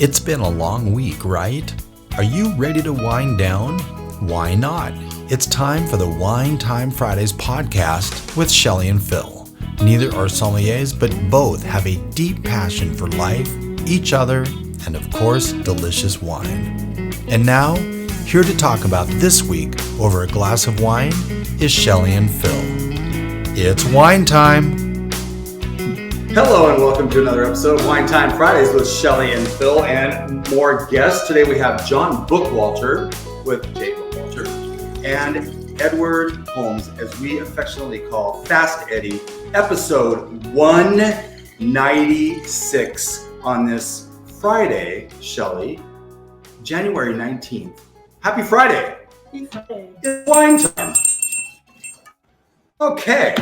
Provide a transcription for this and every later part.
It's been a long week, right? Are you ready to wind down? Why not? It's time for the Wine Time Fridays podcast with Shelley and Phil. Neither are sommeliers, but both have a deep passion for life, each other, and of course, delicious wine. And now, here to talk about this week over a glass of wine is Shelley and Phil. It's wine time! Hello and welcome to another episode of Wine Time Fridays with Shelley and Phil and more guests. Today we have Jean Bookwalter with J. Bookwalter and Edward Holmes, as we affectionately call Fast Eddy, episode 196 on this Friday, Shelley, January 19th. Happy Friday! Happy Friday. It's wine time. Okay.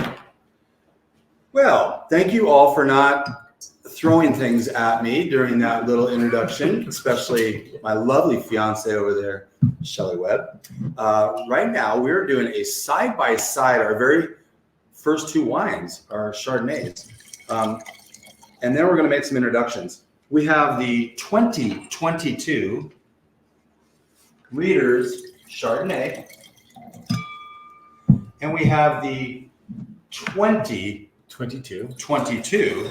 Well, thank you all for not throwing things at me during that little introduction, especially my lovely fiance over there, Shelley Webb. Right now, we're doing a side-by-side, our very first two wines, our Chardonnays. And then we're going to make some introductions. We have the 2022 Readers Chardonnay, and we have the 2022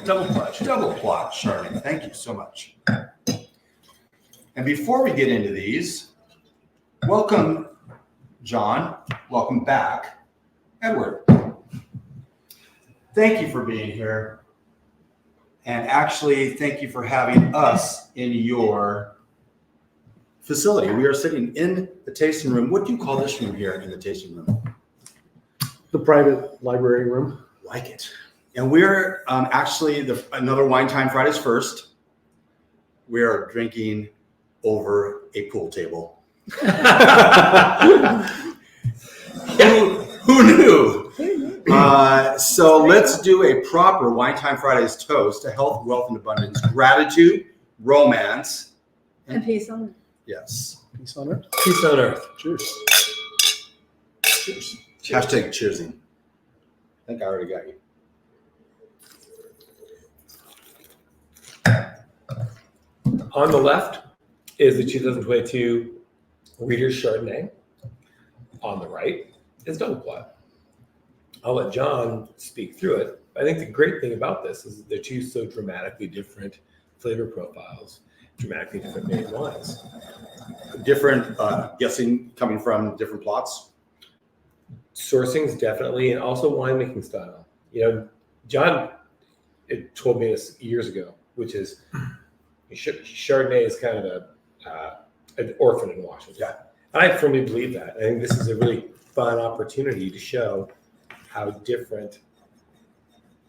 double plot Chardonnay. Thank you so much. And before we get into these, welcome, John. Welcome back, Edward. Thank you for being here. And actually, thank you for having us in your facility. We are sitting in the tasting room. What do you call this room here in the tasting room? The private library room. Like it. And we're actually another Wine Time Fridays first. We are drinking over a pool table. Who knew? So let's do a proper Wine Time Fridays toast to health, wealth, and abundance, gratitude, romance, And peace on earth. yes. Peace on earth. Peace on earth. Cheers. Cheers. Hashtag cheersing. I think I already got you. On the left is the 2022 Readers Chardonnay. On the right is double plot. I'll let John speak through it. I think the great thing about this is that they're two so dramatically different flavor profiles, dramatically different made wines. Different, guessing coming from different plots. Sourcings definitely, and also winemaking style. You know, John told me this years ago, which is Chardonnay is kind of an orphan in Washington. Yeah. I firmly believe that. I think this is a really fun opportunity to show how different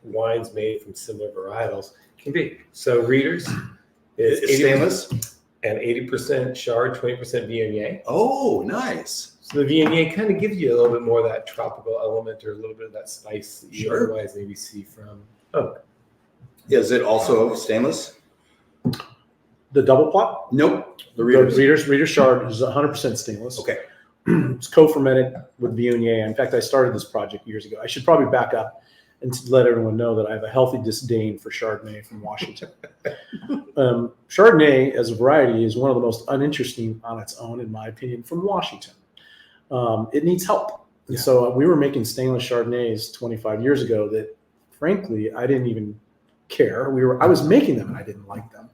wines made from similar varietals can be. So Readers is It's stainless. and 80% Chard, 20% Viognier. Oh, nice. So the Viognier kind of gives you a little bit more of that tropical element or a little bit of that spice that you Sure. otherwise maybe see from oak. Is it also stainless? The double plot. Nope. The The Readers. Readers Chard is 100% stainless. Okay. It's co-fermented with Viognier. In fact, I started this project years ago. I should probably back up and let everyone know that I have a healthy disdain for Chardonnay from Washington. Chardonnay as a variety is one of the most uninteresting on its own, in my opinion, from Washington. It needs help. And so we were making stainless Chardonnays 25 years ago that, frankly, I didn't even care. I was making them and I didn't like them.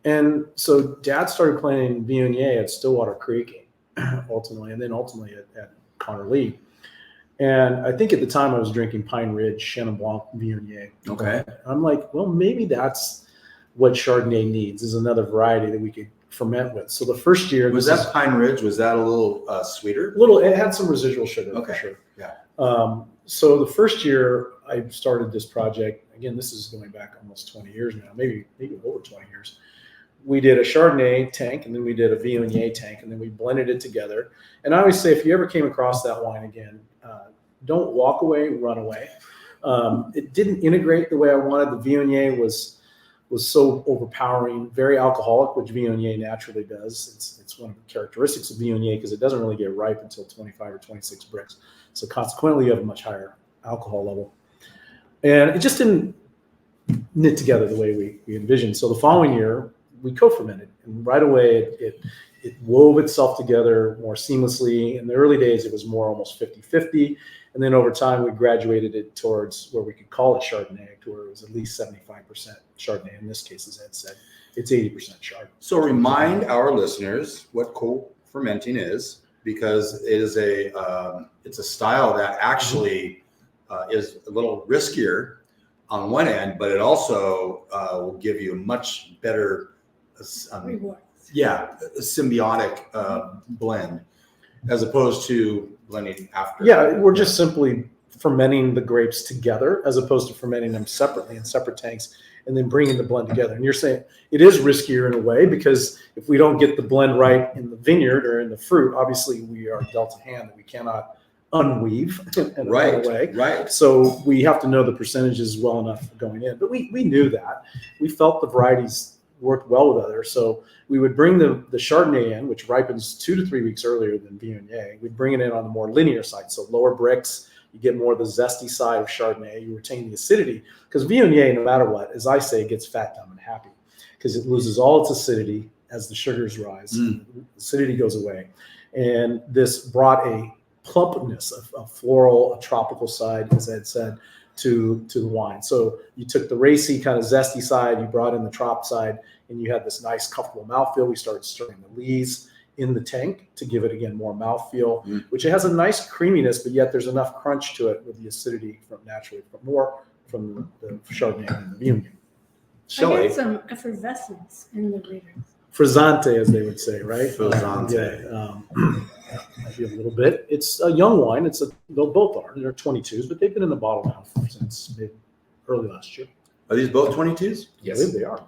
And so Dad started planting Viognier at Stillwater Creek, ultimately at Connor Lee. And I think at the time I was drinking Pine Ridge Chenin Blanc Viognier. Okay. I'm like, well, maybe that's what Chardonnay needs, is another variety that we could ferment with. So the first year Was that Pine Ridge? Was that a little sweeter? it had some residual sugar for Okay. sure. Yeah. So the first year I started this project, again, this is going back almost 20 years now, maybe over 20 years. We did a Chardonnay tank, and then we did a Viognier tank, and then we blended it together. And I always say, if you ever came across that wine again, don't walk away, run away. It didn't integrate the way I wanted. The Viognier was so overpowering, very alcoholic, which Viognier naturally does. It's one of the characteristics of Viognier because it doesn't really get ripe until 25 or 26 bricks. So consequently, you have a much higher alcohol level. And it just didn't knit together the way we envisioned. So the following year, we co-fermented, and right away it wove itself together more seamlessly. In the early days, it was more almost 50-50. And then over time, we graduated it towards where we could call it Chardonnay, to where it was at least 75% Chardonnay. In this case, as Ed said, it's 80% Chardonnay. So remind our listeners what co-fermenting is, because it is it's a style that actually is a little riskier on one end, but it also will give you a much better Reward. a symbiotic blend, as opposed to blending after. Yeah, we're just simply fermenting the grapes together as opposed to fermenting them separately in separate tanks and then bringing the blend together. And you're saying it is riskier in a way, because if we don't get the blend right in the vineyard or in the fruit, obviously we are dealt a hand that we cannot unweave in a way. Right. So we have to know the percentages well enough going in. But we knew that. We felt the varieties worked well with others. So we would bring the Chardonnay in, which ripens 2 to 3 weeks earlier than Viognier. We'd bring it in on the more linear side, so lower bricks. You get more of the zesty side of Chardonnay. You retain the acidity, because Viognier, no matter what, as I say, gets fat, dumb, and happy, because it loses all its acidity as the sugars rise. The acidity goes away. And this brought a plumpness, a floral, a tropical side, as Ed said, to the wine. So you took the racy kind of zesty side, you brought in the trop side, and you had this nice comfortable mouthfeel. We started stirring the lees in the tank to give it, again, more mouthfeel, which it has a nice creaminess, but yet there's enough crunch to it with the acidity from from the Chardonnay and the Viognier. I Shelley, get some effervescence in the Readers. Frizzante, as they would say, right? Frizzante. I feel a little bit. It's a young wine. They'll both are. They're 22s, but they've been in the bottle now since early last year. are these both 22s? I believe they are.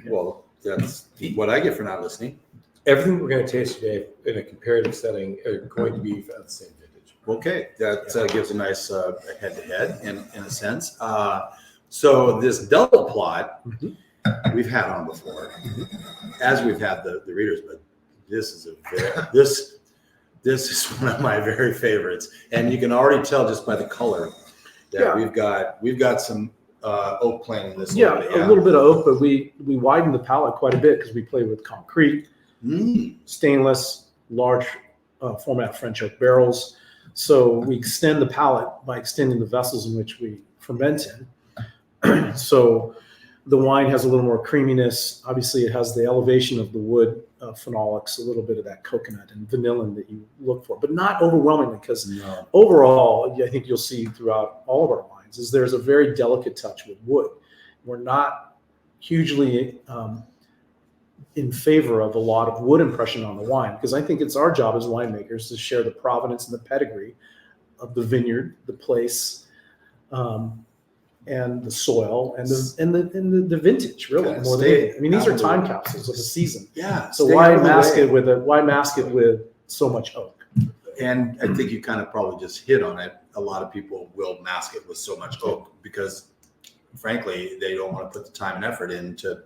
Well, that's what I get for not listening. Everything we're going to taste today in a comparative setting are going to be at the same vintage. Okay, that gives a nice head-to-head in a sense. So this double plot we've had on before, as we've had the Readers, but this is this is one of my very favorites, and you can already tell just by the color that we've got some oak playing in this. A little bit of oak, but we widened the palette quite a bit because we play with concrete, stainless, large format French oak barrels. So we extend the palette by extending the vessels in which we ferment in. So the wine has a little more creaminess. Obviously, it has the elevation of the wood phenolics, a little bit of that coconut and vanillin that you look for, but not overwhelmingly, because overall, I think you'll see throughout all of our wines is there's a very delicate touch with wood. We're not hugely in favor of a lot of wood impression on the wine, because I think it's our job as winemakers to share the provenance and the pedigree of the vineyard, the place, and the soil and the vintage, really, more than anything. I mean, these are time capsules of the season. Yeah. So why mask it with so much oak? And I think you kind of probably just hit on it. A lot of people will mask it with so much oak because, frankly, they don't want to put the time and effort into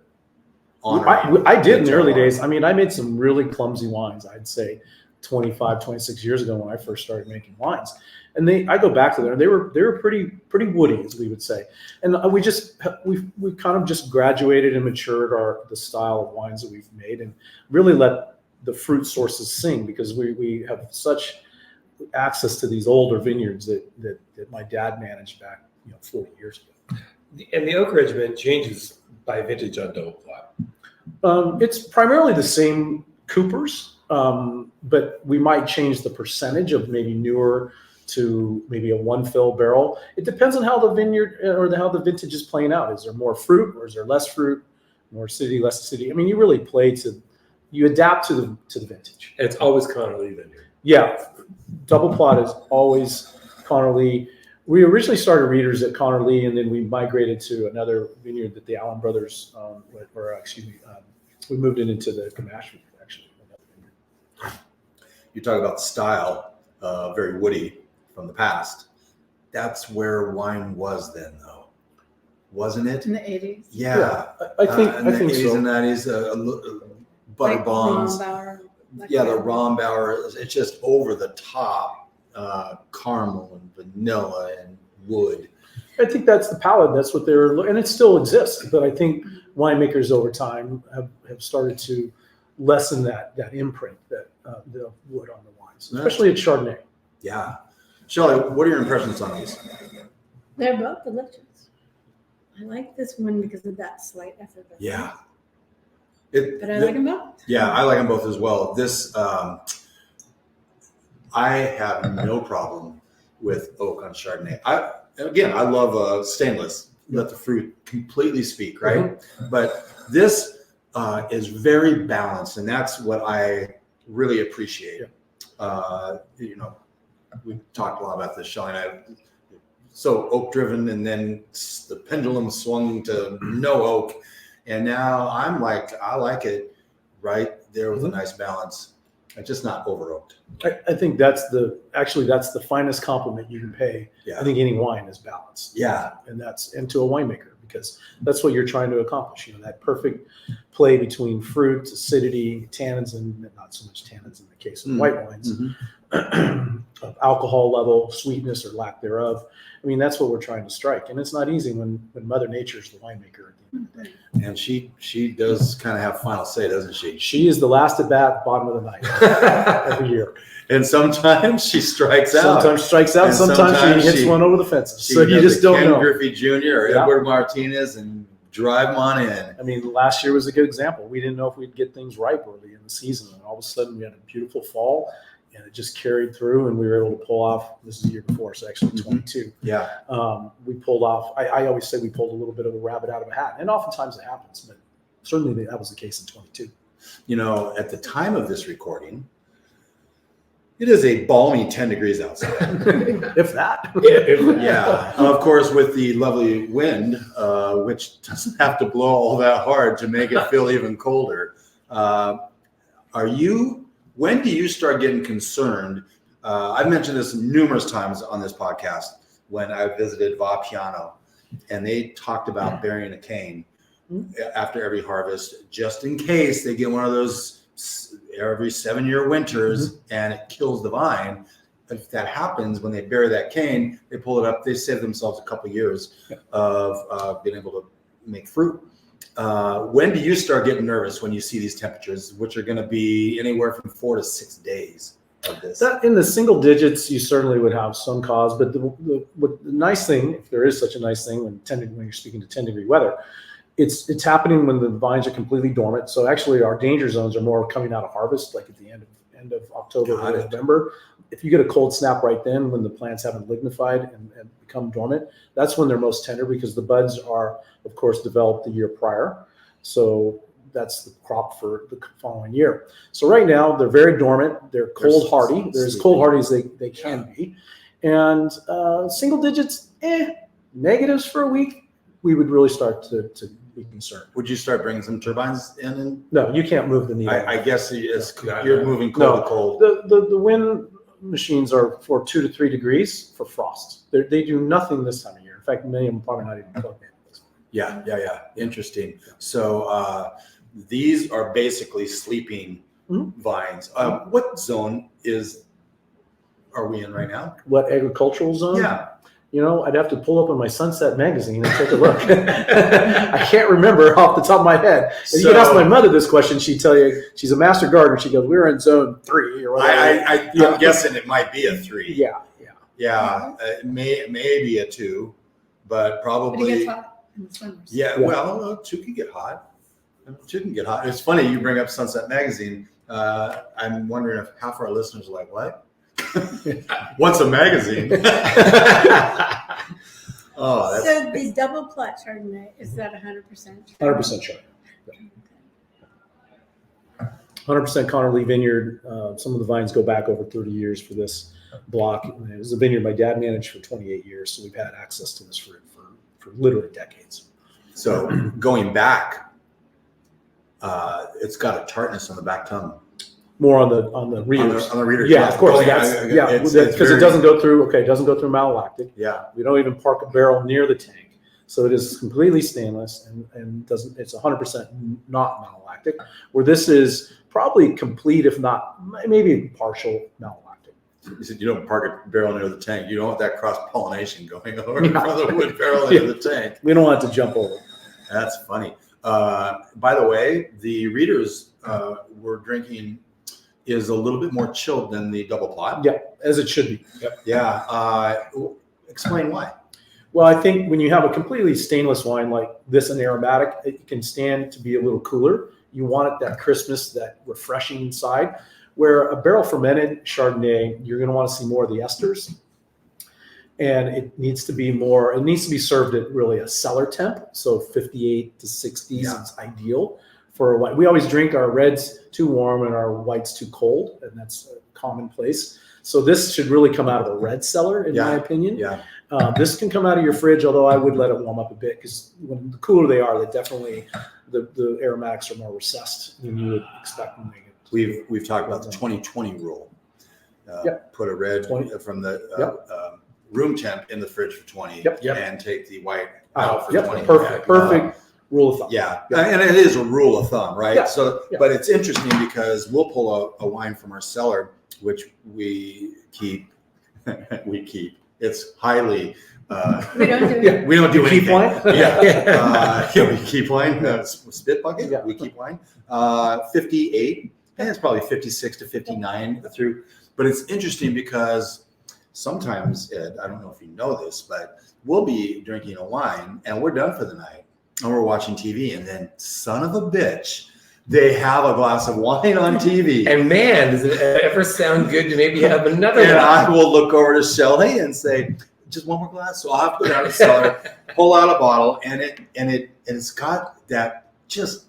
honoring. I did in the early days. I mean, I made some really clumsy wines, I'd say 25, 26 years ago when I first started making wines. And I go back to there, they were pretty woody, as we would say. And we kind of just graduated and matured the style of wines that we've made, and really let the fruit sources sing, because we have such access to these older vineyards that my dad managed back 40 years ago. And the oak regimen changes by vintage on double plot. It's primarily the same coopers, but we might change the percentage of maybe newer to maybe a one fill barrel. It depends on how the vineyard or how the vintage is playing out. Is there more fruit, or is there less fruit, more acidity, less acidity? I mean, you really you adapt to the vintage. And it's always Connerly vineyard. Yeah, double plot is always Connerly. We originally started Readers at Connerly, and then we migrated to another vineyard that the Allen brothers, we moved it into the Gamache, actually. You talk about style, very woody from the past. That's where wine was then, though, wasn't it? In the 80s. Yeah. I think in the 80s so. and 90s, butter Like bombs. Rombauer, like Yeah, the that. Rombauer, it's just over the top, caramel and vanilla and wood. I think that's the palate. That's what they're, and it still exists. But I think winemakers over time have started to lessen that imprint that the wood on the wines, especially at Chardonnay. Yeah. Shelley, what are your impressions on these? They're both delicious. I like this one because of that slight effervescence. Yeah. But I like them both. Yeah, I like them both as well. This, I have no problem with oak on Chardonnay. I love stainless. Let the fruit completely speak, right? Mm-hmm. But this is very balanced, and that's what I really appreciate. Yeah. We talked a lot about this, Shelley and I. So oak driven, and then the pendulum swung to no oak, and now I'm like, I like it right there with a nice balance. It's just not over oaked. I think that's the finest compliment you can pay. Yeah. I think any wine is balanced. Yeah, and to a winemaker, because that's what you're trying to accomplish. That perfect play between fruit, acidity, tannins, and not so much tannins in the case of white wines, of alcohol level, sweetness or lack thereof. I mean, that's what we're trying to strike, and it's not easy when Mother Nature's the winemaker at the end of the day. And she does kind of have final say, doesn't she? She is the last at bat, bottom of the ninth every year. And sometimes she strikes out. Sometimes she hits one over the fences. So you just don't know. Ken Griffey Jr. or Edward Martinez and drive them on in. I mean, last year was a good example. We didn't know if we'd get things ripe early in the season, and all of a sudden we had a beautiful fall. And it just carried through, and we were able to pull off. This is the year before, so actually 22. Yeah. We pulled off. I always say we pulled a little bit of a rabbit out of a hat, and oftentimes it happens, but certainly that was the case in 22. At the time of this recording, it is a balmy 10 degrees outside. If that. Yeah. Of course, with the lovely wind, which doesn't have to blow all that hard to make it feel even colder. When do you start getting concerned? I've mentioned this numerous times on this podcast when I visited Va Piano, and they talked about burying a cane after every harvest, just in case they get one of those every 7-year winters and it kills the vine. If that happens, when they bury that cane, they pull it up, they save themselves a couple of years of being able to make fruit. When do you start getting nervous when you see these temperatures, which are going to be anywhere from 4 to 6 days of this? In the single digits, you certainly would have some cause. But the nice thing, if there is such a nice thing, when you're speaking to 10-degree weather, it's happening when the vines are completely dormant. So actually, our danger zones are more coming out of harvest, like at the end of October or November. If you get a cold snap right then, when the plants haven't lignified and become dormant, that's when they're most tender, because the buds are, of course, developed the year prior. So that's the crop for the following year. So right now, they're very dormant. They're cold hardy. They're as cold hardy as they can be. And single digits, negatives for a week, we would really start to be concerned. Would you start bringing some turbines in? No, you can't move the needle. I guess you're moving cold to cold. The wind machines are for 2 to 3 degrees for frost. They do nothing this time of year. In fact, many of them probably not even plugged in. Yeah. Interesting. So these are basically sleeping vines. What zone are we in right now? What agricultural zone? Yeah. I'd have to pull up on my Sunset magazine and take a look. I can't remember off the top of my head. If you could ask my mother this question, she'd tell you, she's a master gardener. She goes, we're in zone 3 or whatever. I'm guessing it might be a 3. Yeah. It may be a 2, but probably. But it gets hot in the summers. Yeah, well, 2 can get hot. 2 can get hot. It's funny you bring up Sunset magazine. I'm wondering if half our listeners are like, what? What's a magazine? So the double plot Chardonnay, is that 100%? 100% Chardonnay. 100% Connerly Vineyard. Some of the vines go back over 30 years for this block. It was a vineyard my dad managed for 28 years, so we've had access to this for literally decades. So going back, it's got a tartness on the back tongue. More on the readers. On the readers. Yeah, of course. Because it doesn't go through. Okay, it doesn't go through malolactic. Yeah. We don't even park a barrel near the tank, so it is completely stainless and doesn't. It's 100% not malolactic. Where this is probably complete, if not maybe partial malolactic. You said you don't park a barrel near the tank. You don't want that cross pollination going over from the wood barrel into the tank. We don't want it to jump over. That's funny. By the way, the Readers we're drinking is a little bit more chilled than the double plot. Yeah, as it should be. Yep. Yeah. Explain why. Well, I think when you have a completely stainless wine like this, an aromatic, it can stand to be a little cooler. You want it that crispness, that refreshing inside. Where a barrel fermented Chardonnay, you're going to want to see more of the esters. And it needs to be served at really a cellar temp. So 58 to 60s is ideal for a white. We always drink our reds too warm and our whites too cold, and that's commonplace. So this should really come out of a red cellar, in my opinion. Yeah. This can come out of your fridge, although I would let it warm up a bit, because when the cooler they are, they definitely, the aromatics are more recessed than you would expect when they get. We've talked about the 20-20 rule. Put a red 20. From the room temp in the fridge for 20 and take the white out for 20. Perfect rule of thumb. Yeah. And it is a rule of thumb, right? Yeah. So, but it's interesting because we'll pull a wine from our cellar, which we keep. It's highly. We don't do it. We don't do anything. Keep wine? We keep wine. Spit bucket. Yeah. We keep wine. 58. And it's probably 56 to 59 through. But it's interesting because sometimes, Ed, I don't know if you know this, but we'll be drinking a wine and we're done for the night and we're watching TV, and then son of a bitch, they have a glass of wine on TV. And man, does it ever sound good to maybe have another one? And I will look over to Shelley and say, just one more glass. So I'll have to go down to the cellar, pull out a bottle, and it's got that just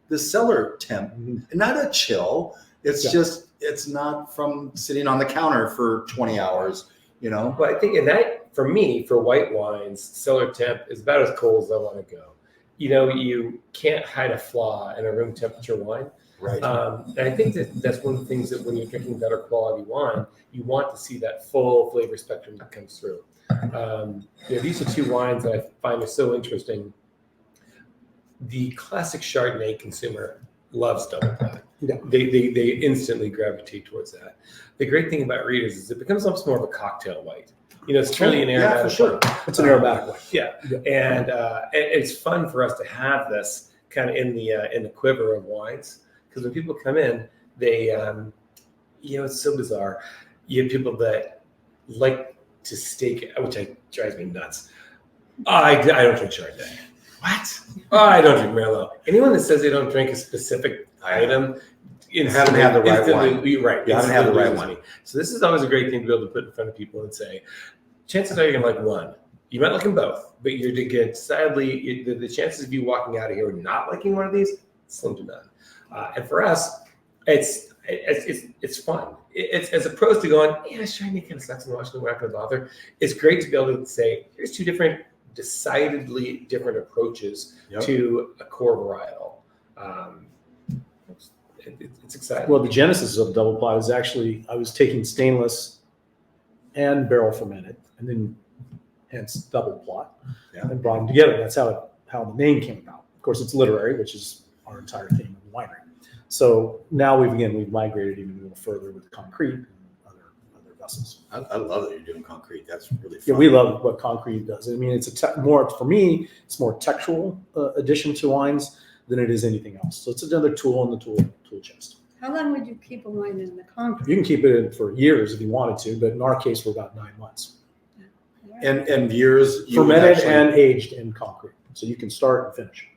the cellar temp, not a chill. It's just, it's not from sitting on the counter for 20 hours, you know? Well, I think, and that, for me, for white wines, cellar temp is about as cold as I want to go. You know, you can't hide a flaw in a room temperature wine. Right. And I think that's one of the things that when you're drinking better quality wine, you want to see that full flavor spectrum that comes through. These are two wines that I find are so interesting. The classic Chardonnay consumer loves double plat. Yeah. They instantly gravitate towards that. The great thing about Readers is it becomes almost more of a cocktail white. You know, it's truly an aromatic. Yeah, for sure. It's an aromatic white. Yeah. And it's fun for us to have this kind of in the quiver of wines, because when people come in, they, it's so bizarre. You have people that like to stake, which drives me nuts. I don't drink Chardonnay. What? I don't drink Merlot. Anyone that says they don't drink a specific item, haven't had the right one. Right. You haven't had the right one. So this is always a great thing to be able to put in front of people and say, chances are you're going to like one. You might like them both, but you're to get, sadly, the chances of you walking out of here not liking one of these, slim to none. And for us, it's fun. It's as opposed to going, Chardonnay kind of sucks and watching the we're not going to bother. It's great to be able to say, here's two decidedly different approaches to a core varietal. It's exciting. Well, the genesis of double plot is actually, I was taking stainless and barrel fermented, and then hence double plot, and brought them together. That's how the name came about. Of course, it's literary, which is our entire theme of the winery. So now we've migrated even a little further with concrete and other vessels. I love that you're doing concrete. That's really fun. Yeah, we love what concrete does. I mean, it's for me, it's more textural addition to wines than it is anything else. So it's another tool in the tool chest. How long would you keep a wine in the concrete? You can keep it in for years if you wanted to, but in our case, for about 9 months. And years Fermented and aged in concrete. So you can start and finish.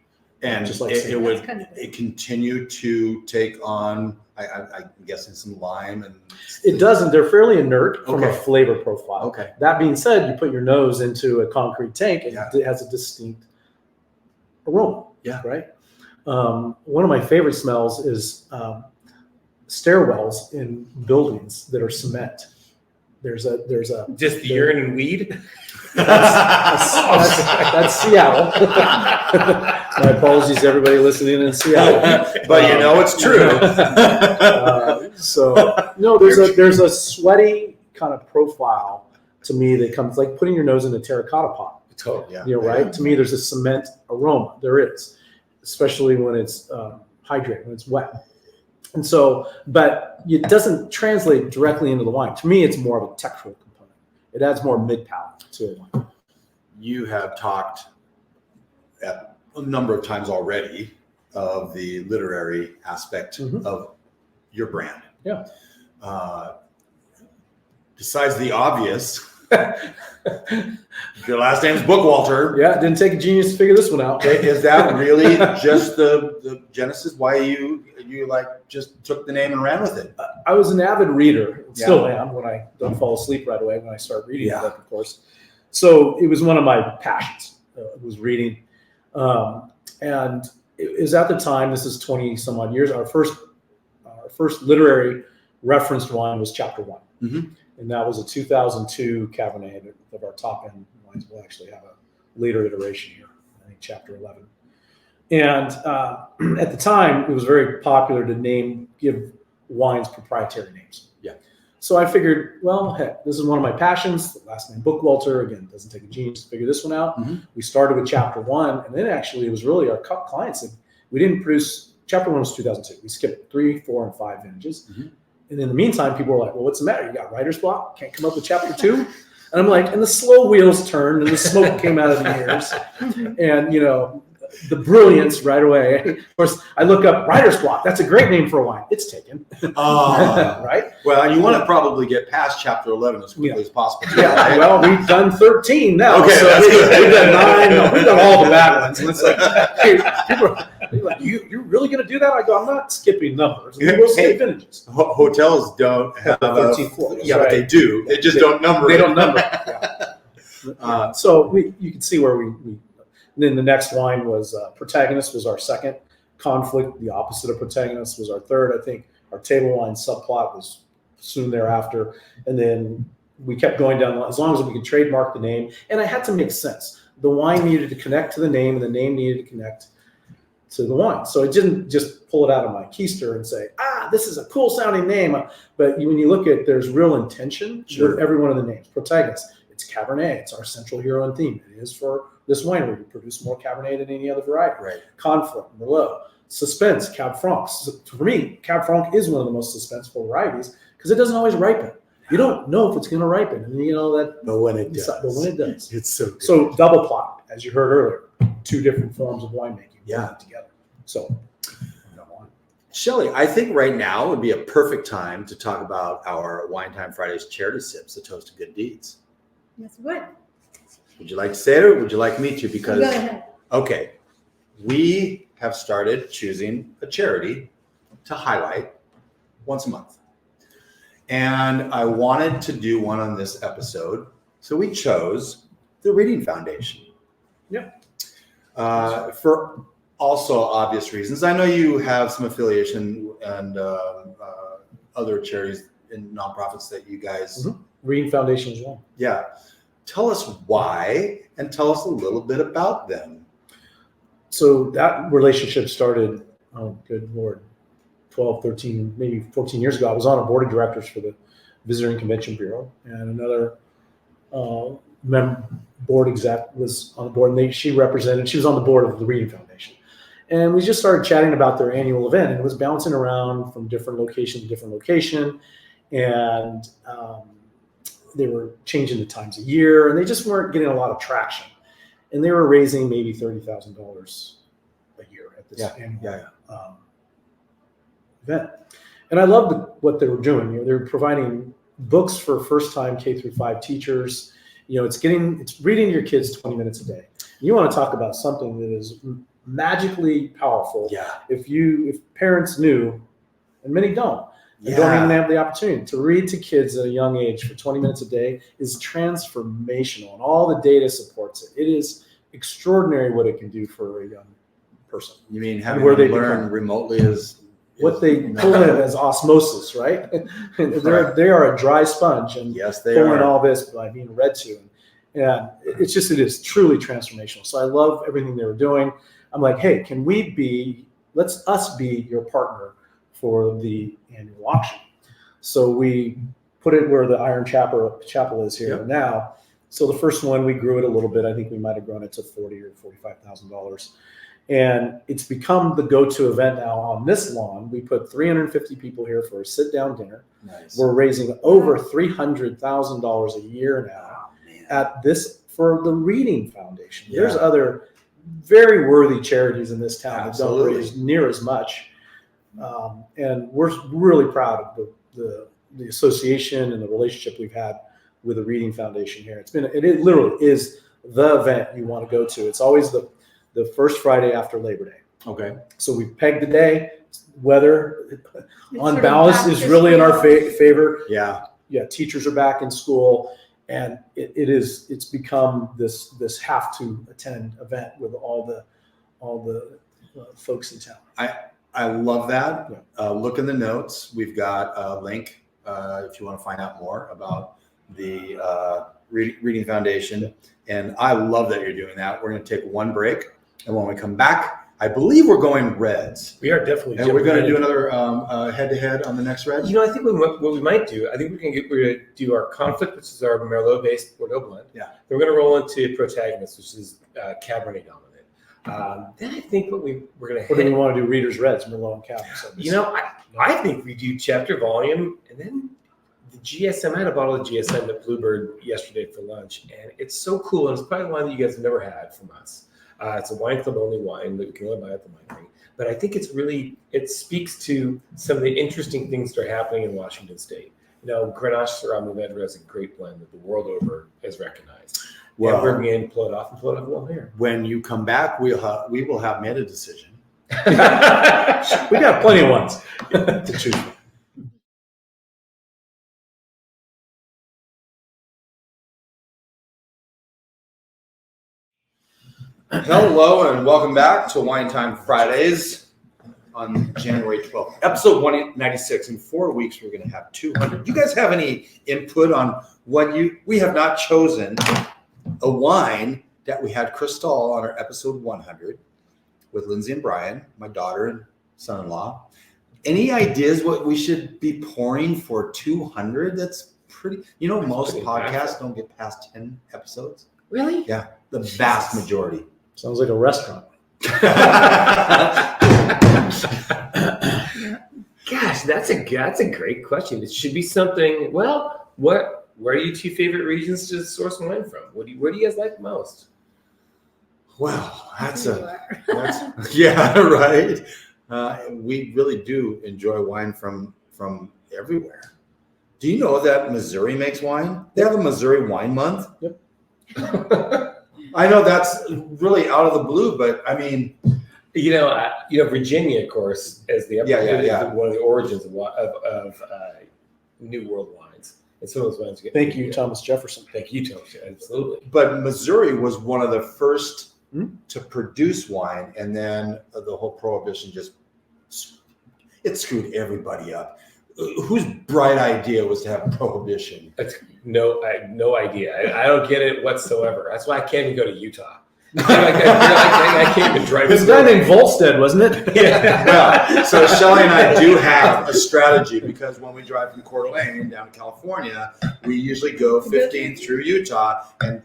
And just like it would continue to take on, I'm guessing, some lime and. It doesn't. They're fairly inert from a flavor profile. Okay. That being said, you put your nose into a concrete tank, and it has a distinct aroma. Yeah. Right. One of my favorite smells is stairwells in buildings that are cement. There's a just the urine and weed. That's Seattle. My apologies to everybody listening in Seattle, but it's true. There's a sweaty kind of profile to me that comes like putting your nose in a terracotta pot. Totally. Right? To me, there's a cement aroma. There is, especially when it's hydrated, when it's wet. And so, but it doesn't translate directly into the wine. To me, it's more of a textural component. It adds more mid-palate to a wine. You have talked a number of times already of the literary aspect of your brand. Yeah. Besides the obvious, your last name's Bookwalter. Yeah, it didn't take a genius to figure this one out. Is that really just the genesis? Why you like just took the name and ran with it? I was an avid reader, still am when I don't fall asleep right away when I start reading a book, of course. So it was one of my passions. Was reading, and it was at the time. This is 20 some odd years. Our first literary referenced wine was Chapter 1. And that was a 2002 Cabernet of our top end wines. We'll actually have a later iteration here, I think Chapter 11. And at the time, it was very popular to give wines proprietary names. Yeah. So I figured, well, heck, this is one of my passions. The last name Bookwalter, again, doesn't take a genius to figure this one out. We started with Chapter 1, and then actually it was really our clients that we didn't produce. Chapter 1 was 2002. We skipped 3, 4, and 5 vintages. And in the meantime, people were like, well, what's the matter? You got writer's block? Can't come up with Chapter 2? And I'm like, and the slow wheels turned and the smoke came out of the ears. And, the brilliance right away. Of course, I look up writer's block. That's a great name for a wine. It's taken. Right? Well, you want to probably get past Chapter 11 as quickly as possible. Yeah. Right? Well, we've done 13 now. Okay, so that's good. We've done 9. No, we've done all the bad ones. And it's like, hey, people are like, you're really going to do that? I go, I'm not skipping numbers. We'll skip vintages. Hotels don't have 13 floors. Yeah, but they do. They just don't number They it. don't number it. Yeah. So you can see where we and then the next wine was Protagonist was our second. Conflict, the opposite of Protagonist, was our third. I think our table wine subplot was soon thereafter. And then we kept going down as long as we could trademark the name. And it had to make sense. The wine needed to connect to the name, and the name needed to connect to the wine. So it didn't just pull it out of my keister and say, this is a cool sounding name. But when you look at, there's real intention with every one of the names. Protagonist, it's Cabernet. It's our central hero and theme. It is for this winery. We produce more Cabernet than any other variety. Right. Conflict, Merlot. Suspense, Cab Franc. For me, Cab Franc is one of the most suspenseful varieties because it doesn't always ripen. You don't know if it's going to ripen. And But when it does. But when it does. It's so good. So double plot, as you heard earlier, 2 different forms of winemaking. Together. So, Shelley, I think right now would be a perfect time to talk about our Wine Time Fridays charity sips, a toast to good deeds. Yes, what? Would you like to say it or would you like me to? Because Go ahead. Okay, we have started choosing a charity to highlight once a month. And I wanted to do one on this episode. So we chose the Reading Foundation. Yeah. For also obvious reasons. I know you have some affiliation and other charities and nonprofits that you guys. Reading Foundation as well. Yeah. Tell us why and tell us a little bit about them. So that relationship started, oh, good Lord, 12, 13, maybe 14 years ago. I was on a board of directors for the Visitor and Convention Bureau, and another board exec was on the board, and she was on the board of the Reading Foundation. And we just started chatting about their annual event, and it was bouncing around from different location to different location. And they were changing the times of year, and they just weren't getting a lot of traction. And they were raising maybe $30,000 a year at this annual event. And I loved what they were doing. They were providing books for first-time K-5 teachers. It's reading to your kids 20 minutes a day. You want to talk about something that is magically powerful. Yeah. If parents knew, and many don't, and don't even have the opportunity to read to kids at a young age for 20 minutes a day is transformational, and all the data supports it. It is extraordinary what it can do for a young person. You mean having them learn remotely is what they pull in as osmosis, right? They are a dry sponge, and they pulling all this by being read to. And it is truly transformational. So I love everything they were doing. I'm like, hey, let's us be your partner for the annual auction. So we put it where the Iron Chapel is here now. So the first one, we grew it a little bit. I think we might have grown it to $40,000 or $45,000. And it's become the go-to event now on this lawn. We put 350 people here for a sit-down dinner. Nice. We're raising over $300,000 a year now at this for the Reading Foundation. Yeah. There's other very worthy charities in this town that don't Absolutely. raise near as much. And we're really proud of the association and the relationship we've had with the Reading Foundation here. It literally is the event you want to go to. It's always the first Friday after Labor Day. Okay. So we've pegged the day. Weather It's on sort of balance back is to really in our school. favor. Yeah. Yeah, teachers are back in school, and it's become this have to attend event with all the folks in town. I love that. Yeah. Look in the notes. We've got a link if you want to find out more about the Reading Foundation. And I love that you're doing that. We're going to take one break. And when we come back, I believe we're going Reds. We are definitely. And we're going to do another head-to-head on the next Red. You know, I think what we might do, I think we're going to do our conflict, which is our Merlot-based Bordeaux blend. Yeah. Then we're going to roll into protagonist, which is Cabernet dominant. Then I think we're going to Or do we hit. want to do Readers Reds, Merlot and Cab? You know, I think we do chapter volume, and then the GSM. I had a bottle of GSM at Bluebird yesterday for lunch, and it's so cool. And it's probably one that you guys have never had from us. It's a wine club only wine that we can only buy at the winery. But I think it speaks to some of the interesting things that are happening in Washington State. You know, Grenache Syrah Mourvedre is a great blend that the world over is recognized. Well, And we're going to pull it off well here. when you come back, we will have made a decision. We got plenty of ones to choose from. Hello and welcome back to Wine Time Fridays on January 12th, episode 196. In 4 weeks, we're going to have 200. Do you guys have any input on what we have not chosen a wine that we had Cristal on our episode 100 with Lindsay and Brian, my daughter and son-in-law. Any ideas what we should be pouring for 200? That's pretty, most pretty podcasts don't get past 10 episodes. Really? Yeah, the vast majority. Sounds like a restaurant. Gosh, that's a great question. It should be something. Well, where are your two favorite regions to source wine from? Where do you guys like most? Well, that's yeah, right. We really do enjoy wine from everywhere. Do you know that Missouri makes wine? They have a Missouri Wine Month. Yep. I know that's really out of the blue, but I mean, Virginia, of course, is Yeah. one of the origins of New World wines. And some of those wines get. Thank you, Thomas Jefferson. Thank you, Thomas. Absolutely. but Missouri was one of the first to produce wine, and then the whole prohibition it screwed everybody up. Whose bright idea was to have prohibition? I have no idea. I don't get it whatsoever. That's why I can't even go to Utah. I can't even drive. This guy named Volstead, wasn't it? Yeah. Well, so Shelley and I do have a strategy because when we drive from Coeur d'Alene down to California, we usually go 15 through Utah, and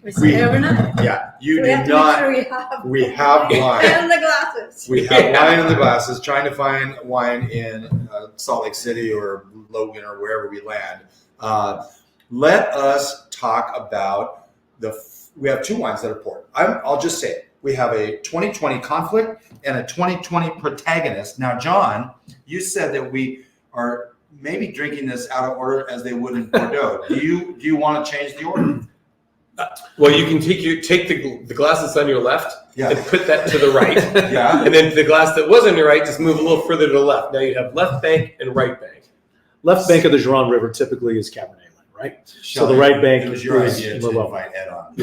We stay overnight. yeah, you So we do have to not. make sure We have wine. and the glasses. We have wine in the glasses. Trying to find wine in Salt Lake City or Logan or wherever we land. Let us talk about we have two wines that are poured. I'll just say it. We have a 2020 Conflict and a 2020 Protagonist. Now, John, you said that we are maybe drinking this out of order as they would in Bordeaux. Do you want to change the order? Well, you can take the glass that's on your left Yeah. and put that to the right. Yeah. And then the glass that was on your right, just move a little further to the left. Now you have left bank and right bank. Left bank of the Gironde River typically is Cabernet, right? So the right bank It was your is idea to Merlot. invite Ed on.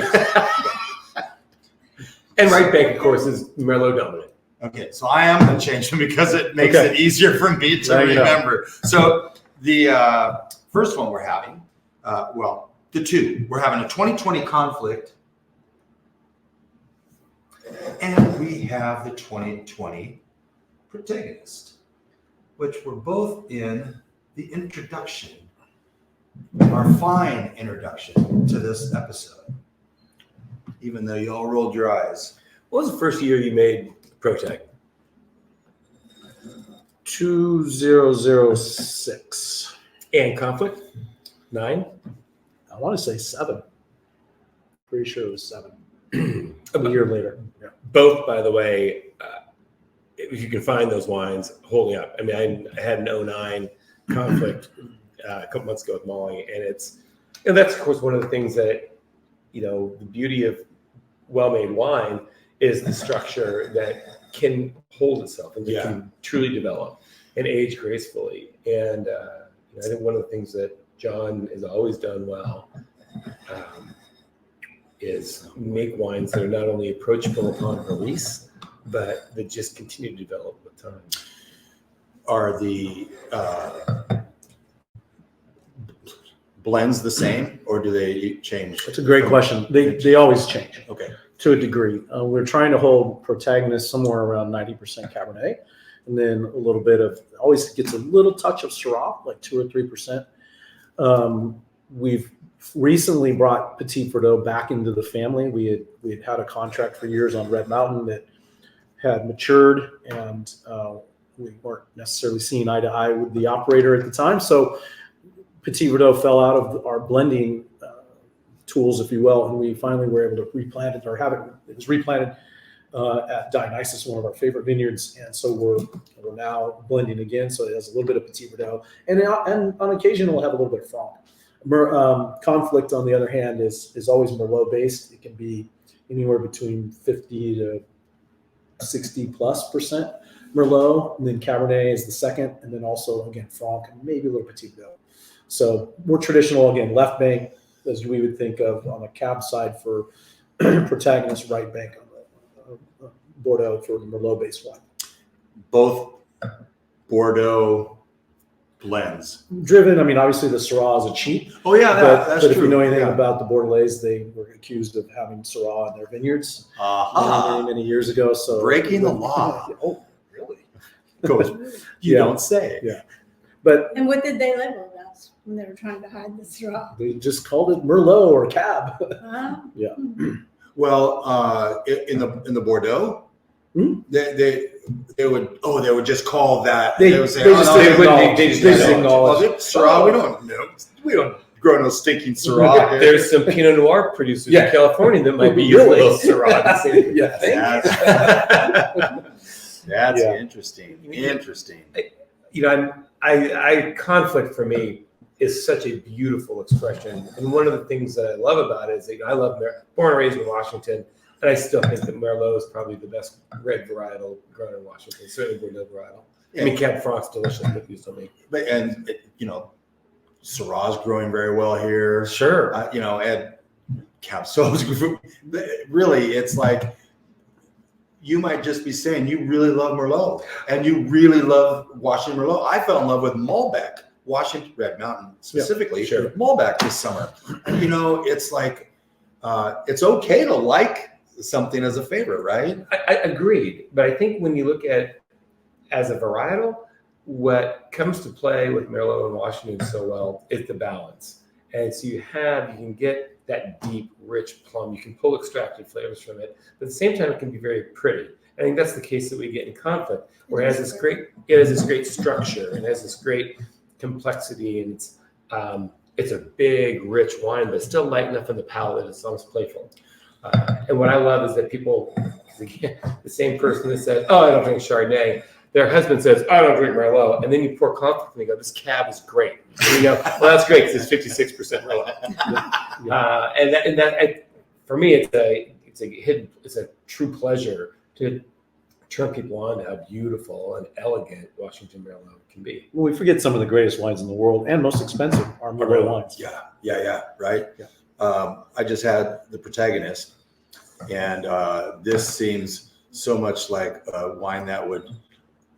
And right bank, of course, is Merlot dominant. Okay, so I am going to change them because it makes it easier for me to There you go. remember. So the first one we're having, the two, we're having a 2020 Conflict, and we have the 2020 Protagonist, which were both in the introduction, our fine introduction to this episode, even though you all rolled your eyes. What was the first year you made ProTech? 2006. And Conflict? 9? I want to say 7. Pretty sure it was 7. A year later. Yeah. Both, by the way, if you can find those wines, holding up. I mean, I had an 09 Conflict a couple months ago with Molly, and that's of course one of the things that, the beauty of well-made wine is the structure that can hold itself and that can truly develop and age gracefully. And I think one of the things that John has always done well is make wines that are not only approachable upon release, but that just continue to develop with time. Are the blends the same, or do they change? That's a great question. They always change. Okay. To a degree. We're trying to hold protagonist somewhere around 90% Cabernet, and then a little bit of, always gets a little touch of Syrah, like 2 or 3%. We've recently brought Petit Verdot back into the family. We had a contract for years on Red Mountain that had matured, and we weren't necessarily seeing eye to eye with the operator at the time. So Petit Verdot fell out of our blending tools, if you will, and we finally were able to replant it, or have it. It was replanted at Dionysus, one of our favorite vineyards, and so we're now blending again. So it has a little bit of Petit Verdot, and on occasion we'll have a little bit of Franc. Conflict, on the other hand, is always Merlot based. It can be anywhere between 50 to 60+% Merlot, and then Cabernet is the second, and then also again Franc and maybe a little Petit Verdot. So more traditional, again, left bank, as we would think of on the cab side for protagonist, right bank on the Bordeaux for the Merlot-based wine. Both Bordeaux blends. Driven, I mean, obviously the Syrah is a cheat. Oh yeah, But that's if true. you know anything about the Bordelais, they were accused of having Syrah in their vineyards many years ago. So Breaking the law. Oh, really? You don't say. Yeah. But And what did they label it as when they were trying to hide the Syrah? they just called it Merlot or Cab. Yeah. Well, in the Bordeaux, they would just call that. They would say, just "Oh, didn't acknowledge it. Syrah. We don't grow no stinking Syrah here." There's some Pinot Noir producers in California that might be Really? using a little Syrah. Yes. That's Yeah. interesting. I Conflict for me is such a beautiful expression, and one of the things that I love about it is that I love born and raised in Washington, and I still think that Merlot is probably the best red varietal grown in Washington, certainly Bordeaux varietal. I mean, Cab Franc's delicious, but you still make. But Syrah's growing very well here. Sure. And Cab Sauv. Really, it's like you might just be saying you really love Merlot and you really love Washington Merlot. I fell in love with Malbec, Washington Red Mountain specifically. Sure. Malbec this summer. And, it's like it's okay to like something as a favorite, right? I agreed, but I think when you look at as a varietal, what comes to play with Merlot and Washington so well is the balance. And so you can get that deep, rich plum. You can pull extracted flavors from it, but at the same time, it can be very pretty. I think that's the case that we get in Conflict, where it has this great structure and has this great complexity, and it's a big, rich wine, but still light enough in the palate that it's almost playful. And what I love is that people, again, the same person that said, "Oh, I don't drink Chardonnay," their husband says, "I don't drink Merlot," and then you pour Conflict and they go, "This Cab is great." And you go, "Well, that's great because it's 56% Merlot." And that for me, it's a true pleasure to turn people on to how beautiful and elegant Washington Merlot can be. Well, we forget some of the greatest wines in the world and most expensive are Merlot wines. Yeah, right? Yeah. I just had the Protagonist, and this seems so much like a wine that would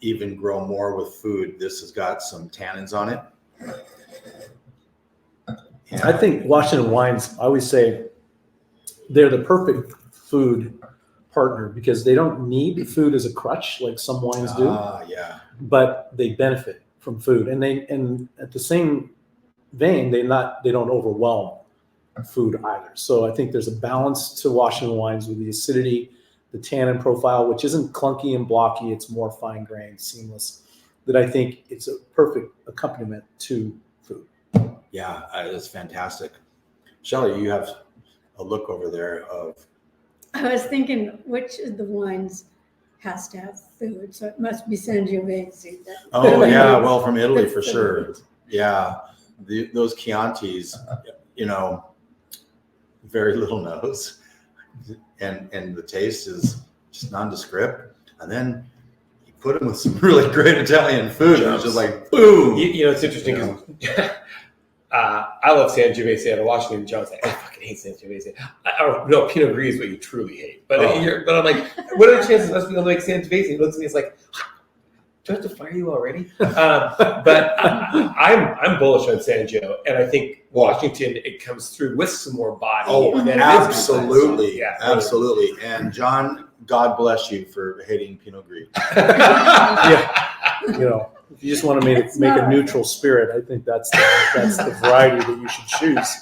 even grow more with food. This has got some tannins on it. And I think Washington wines, I always say they're the perfect food partner because they don't need food as a crutch like some wines do, but they benefit from food. And at the same vein, they don't overwhelm food either. So I think there's a balance to Washington wines with the acidity, the tannin profile, which isn't clunky and blocky. It's more fine grained, seamless, that I think it's a perfect accompaniment to food. Yeah, it's fantastic. Shelley, you have a look over there of. I was thinking, which of the wines has to have food? So it must be Sangiovese. Oh yeah, well, from Italy for sure. Yeah, those Chiantis, very little nose, and the taste is just nondescript. And then you put them with some really great Italian food, and it's just like boom. It's interesting because I love Sangiovese out of Washington. John's like, I fucking hate Sangiovese. No, Pinot Gris is what you truly hate. But I'm like, what are the chances of us being able to make Sangiovese? He looks at me, it's like, do I have to fire you already? But I'm bullish on Sangio, and I think Washington, it comes through with some more body. Oh, than absolutely, yeah, absolutely. And John, God bless you for hating Pinot Gris. Yeah, if you just want to make a neutral spirit, I think that's the variety that you should choose.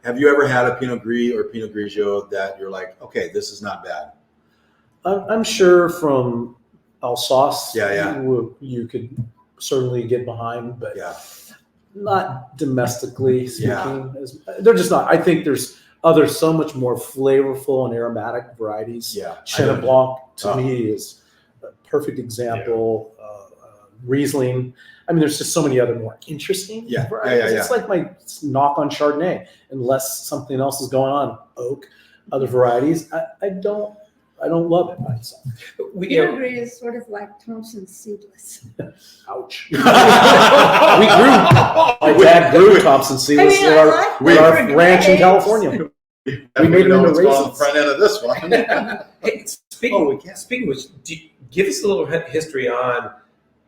Have you ever had a Pinot Gris or Pinot Grigio that you're like, okay, this is not bad? I'm sure from Alsace, Yeah. you could certainly get behind, but Yeah. not domestically speaking. They're just not. I think there's so much more flavorful and aromatic varieties. Yeah. Chenin Blanc to me is a perfect example. Riesling. I mean, there's just so many other more interesting varieties. It's like my knock on Chardonnay, unless something else is going on. Oak, other varieties. I don't love it by itself. Pinot Gris is sort of like Thompson's seedless. Ouch. My dad grew Thompson seedless at our ranch in California. We made them into raisins. The front end of this one. Hey, speaking of which, give us a little history on,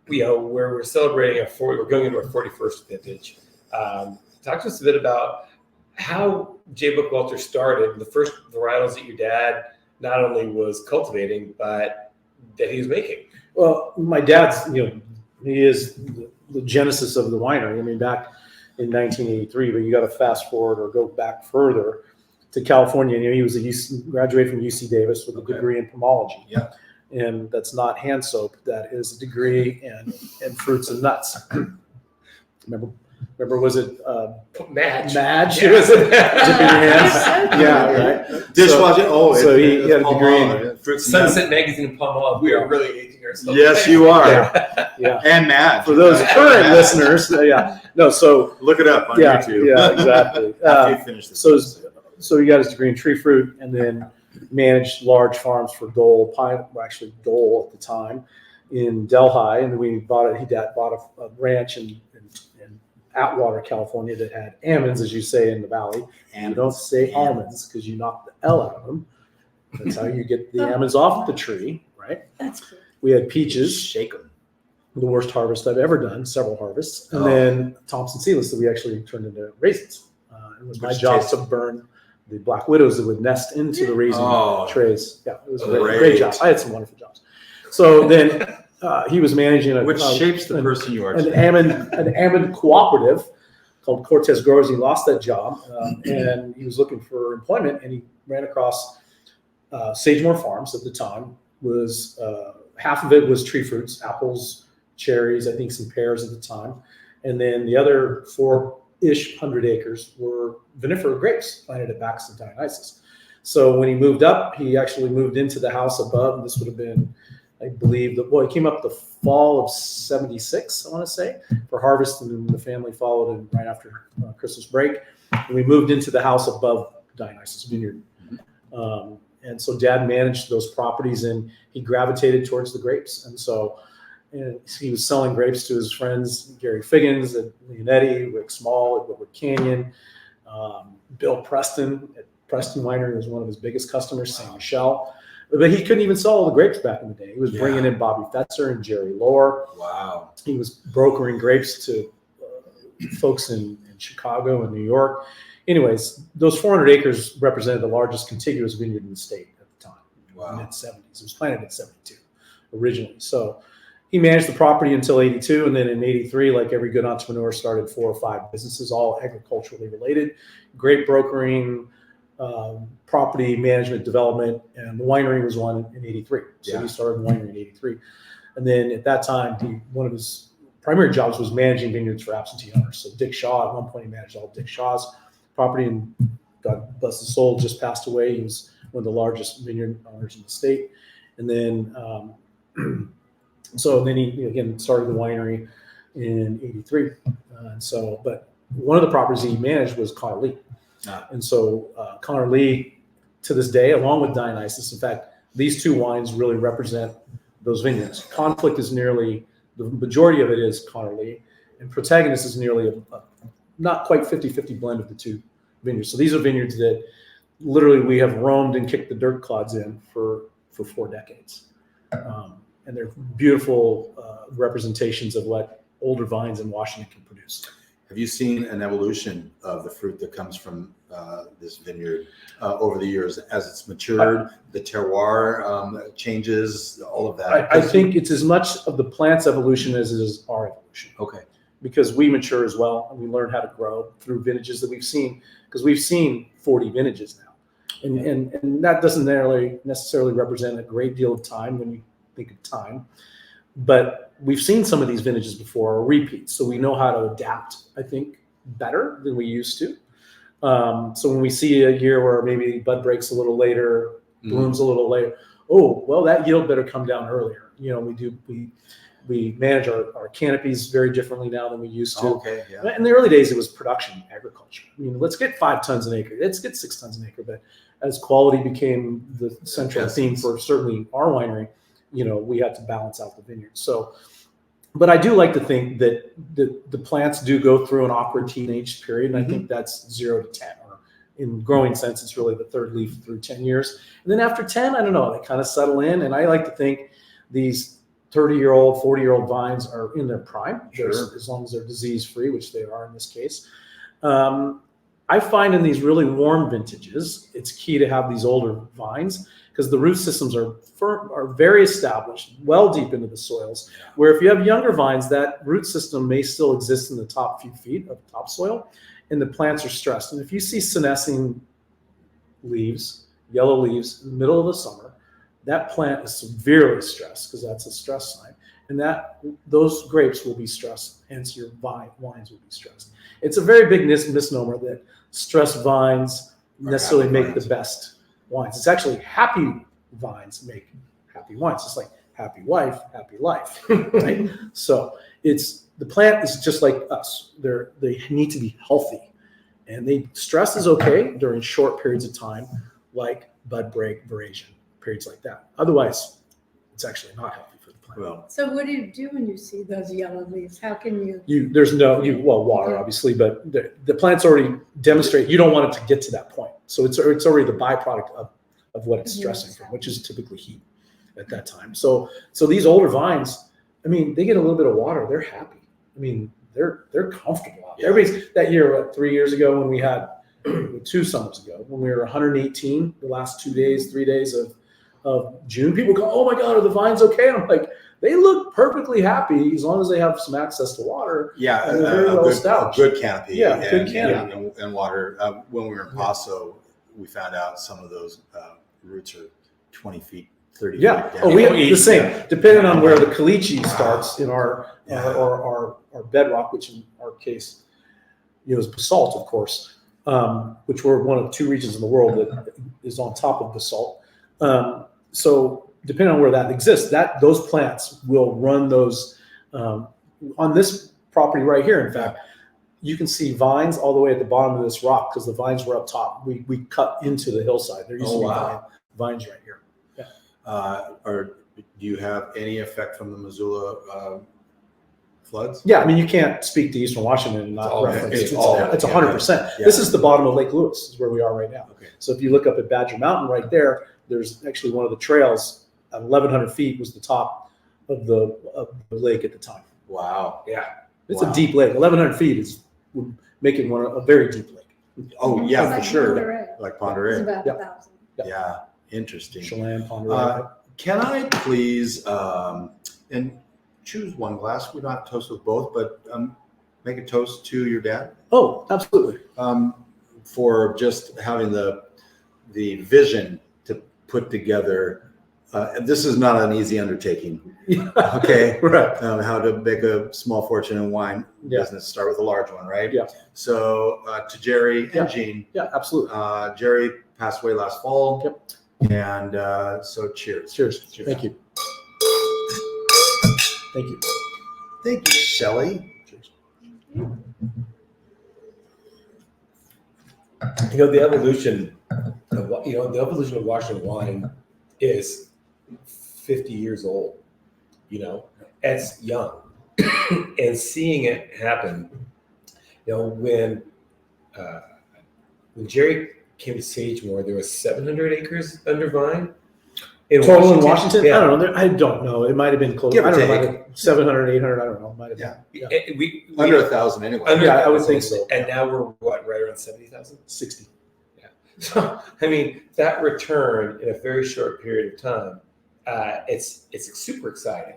where we're celebrating we're going into our 41st vintage. Talk to us a bit about how J. Bookwalter started, the first varietals that your dad not only was cultivating, but that he was making. Well, my dad's, he is the genesis of the winery. I mean, back in 1983, but you got to fast forward or go back further to California. He was graduated from UC Davis with a degree in pomology. Yeah. And that's not hand soap. That is a degree in fruits and nuts. Remember, was it Madge? Madge? Yeah. Was it? Dipping your hands? Yeah, right. Dishwashing. So he had a degree in fruits. Sunset Magazine and Palmolive. We are really aging ourselves. Yes, you are. Yeah. And Madge. For those current listeners, so look it up on YouTube. Yeah, exactly. After you finish this. So he got his degree in tree fruit, and then managed large farms for Dole at the time in Delhi, and we bought it. He bought a ranch in Atwater, California, that had almonds, as you say in the valley. And you don't say almonds because you knock the L out of them. That's how you get the almonds off the tree, right? That's cool. We had peaches. Shake them. The worst harvest I've ever done, several harvests. And then Thompson seedless that we actually turned into raisins. It was my job to burn the black widows that would nest into the raisin trays. Yeah, it was a great job. I had some wonderful jobs. So then he was managing which shapes the person you are an today. an almond cooperative called Cortez Growers. He lost that job and he was looking for employment, and he ran across Sagemore Farms at the time. Was half of it was tree fruits, apples, cherries, I think some pears at the time, and then the other 400 acres were vinifera grapes planted at Bacchus and Dionysus. So when he moved up, he actually moved into the house above, and this would have been, I believe, he came up the fall of '76, I want to say, for harvest, and then the family followed him right after Christmas break. And we moved into the house above Dionysus Vineyard. And so Dad managed those properties, and he gravitated towards the grapes. And so he was selling grapes to his friends, Gary Figgins at Eddy, Rick Small at Woodward Canyon, Bill Preston at Preston Winery was one of his biggest customers, St. Michel. But he couldn't even sell all the grapes back in the day. He was bringing in Bobby Fetzer and Jerry Lohr. Wow. He was brokering grapes to folks in Chicago and New York. Anyways, those 400 acres represented the largest contiguous vineyard in the state at the time. Wow. Mid-70s. It was planted in 72 originally. So he managed the property until 82. And then in 83, like every good entrepreneur, started 4 or 5 businesses, all agriculturally related. Grape brokering, property management development, and the winery was one in 83. So Yeah. he started the winery in 83. And then at that time, one of his primary jobs was managing vineyards for absentee owners. So Dick Shaw, at one point, he managed all of Dick Shaw's property, and God bless his soul, just passed away. He was one of the largest vineyard owners in the state. And then, so then he again started the winery in 83. But one of the properties he managed was Connor Lee. And so Connor Lee, to this day, along with Dionysus, in fact, these two wines really represent those vineyards. Conflict is nearly, the majority of it is Connor Lee, and Protagonist is nearly a not quite 50-50 blend of the two vineyards. So these are vineyards that literally we have roamed and kicked the dirt clods in for 4 decades. And they're beautiful representations of what older vines in Washington can produce. Have you seen an evolution of the fruit that comes from this vineyard over the years as it's matured? The terroir changes, all of that. I think it's as much of the plant's evolution as it is our evolution. Okay. Because we mature as well, and we learn how to grow through vintages that we've seen. Because we've seen 40 vintages now, and that doesn't necessarily represent a great deal of time when you think of time. But we've seen some of these vintages before, or repeats, so we know how to adapt, I think, better than we used to. So when we see a year where maybe bud breaks a little later, blooms a little later, oh, well, that yield better come down earlier. We manage our canopies very differently now than we used to. Okay, yeah. In the early days, it was production agriculture. I mean, let's get 5 tons an acre. Let's get 6 tons an acre. But as quality became the central theme for certainly our winery, we had to balance out the vineyard. So, but I do like to think that the plants do go through an awkward teenage period, and I think that's 0 to 10, or in growing sense, it's really the third leaf through 10 years. And then after 10, I don't know, they kind of settle in. And I like to think these 30-year-old, 40-year-old vines are in their prime, as long as they're disease-free, which they are in this case. I find in these really warm vintages, it's key to have these older vines because the root systems are very established, well deep into the soils, where if you have younger vines, that root system may still exist in the top few feet of topsoil, and the plants are stressed. And if you see senescing leaves, yellow leaves, in the middle of the summer, that plant is severely stressed because that's a stress sign. And those grapes will be stressed, hence your wines will be stressed. It's a very big misnomer that stressed vines necessarily make the best wines. It's actually happy vines make happy wines. It's like happy wife, happy life, right? So the plant is just like us. They need to be healthy, and stress is okay during short periods of time, like bud break, veraison, periods like that. Otherwise, it's actually not healthy for the plant. Well, So what do you do when you see those yellow leaves? How can you? Water obviously, but the plant's already demonstrate you don't want it to get to that point. So it's already the byproduct of what it's stressing from, which is typically heat at that time. So these older vines, I mean, they get a little bit of water, they're happy. I mean, they're comfortable out there. Everybody's that year, 3 years ago, when we had 2 summers ago, when we were 118, the last 3 days of June, people go, "Oh my God, are the vines okay?" And I'm like, they look perfectly happy as long as they have some access to water. Yeah, and they're very well established. good canopy. Yeah, good canopy. And water. When we were in Paso, we found out some of those roots are 20 feet, 30 feet down. Oh, we have the same. Depending on where the caliche starts in our bedrock, which in our case, is basalt, of course, which we're one of 2 regions in the world that is on top of basalt. So depending on where that exists, those plants will run those on this property right here. In fact, you can see vines all the way at the bottom of this rock because the vines were up top. We cut into the hillside. There used to be vines right here. Or do you have any effect from the Missoula floods? Yeah, I mean, you can't speak to Eastern Washington and not reference. It's 100%. This is the bottom of Lake Lewis, is where we are right now. Okay. So if you look up at Badger Mountain right there, there's actually one of the trails at 1,100 feet was the top of the lake at the time. Wow. Yeah. It's a deep lake. 1,100 feet would make it a very deep lake. Oh, yeah, Like for sure. Ponderay. Like It's Ponderay. about Yep. 1,000. Yeah, interesting. Chelan, Ponderay. Can I please, and choose one glass? We don't have to toast with both, but make a toast to your dad Oh, absolutely. for just having the the vision to put together. This is not an easy undertaking. Okay. Right. How to make a small fortune in wine business, start with a large one, right? Yeah. So to Jerry and Jean. Yeah, absolutely. Jerry passed away last fall. Yep. And so cheers. Cheers. Thank you. Thank you. Thank you, Shelley. Cheers. The evolution of Washington wine is 50 years old. It's young, and seeing it happen. When Jerry came to Sagemore, there was 700 acres under vine. Total in Washington? Yeah. I don't know. I don't know. It might have been close. Give or I don't know. take. Might have 700, 800. I don't know. Might have been. Yeah. We Under 1,000 anyway. I would think so. And now we're right around 70,000? 60. Yeah. So, that return in a very short period of time, it's super exciting.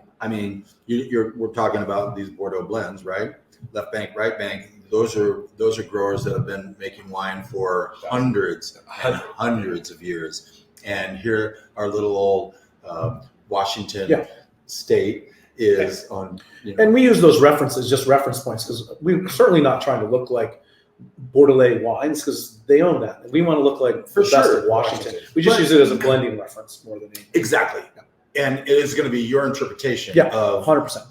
We're talking about these Bordeaux blends, right? Left bank, right bank. Those are growers that have been making wine for hundreds and hundreds of years. And here, our little old Washington state is on. And we use those references, just reference points, because we're certainly not trying to look like Bordelais wines, because they own that. And we want to look like For the best sure. of Washington. We just use it as a blending reference more than anything. Exactly. And it is going to be your interpretation of 100%.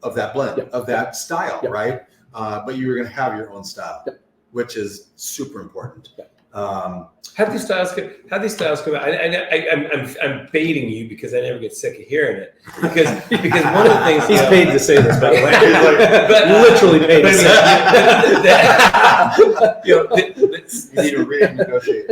Of that blend, of that style, right? But you're going to have your own style, which is super important. How do these styles come out? I'm baiting you because I never get sick of hearing it. Because one of the things He's paid to say this, by the way. He's literally paid to say You need to renegotiate.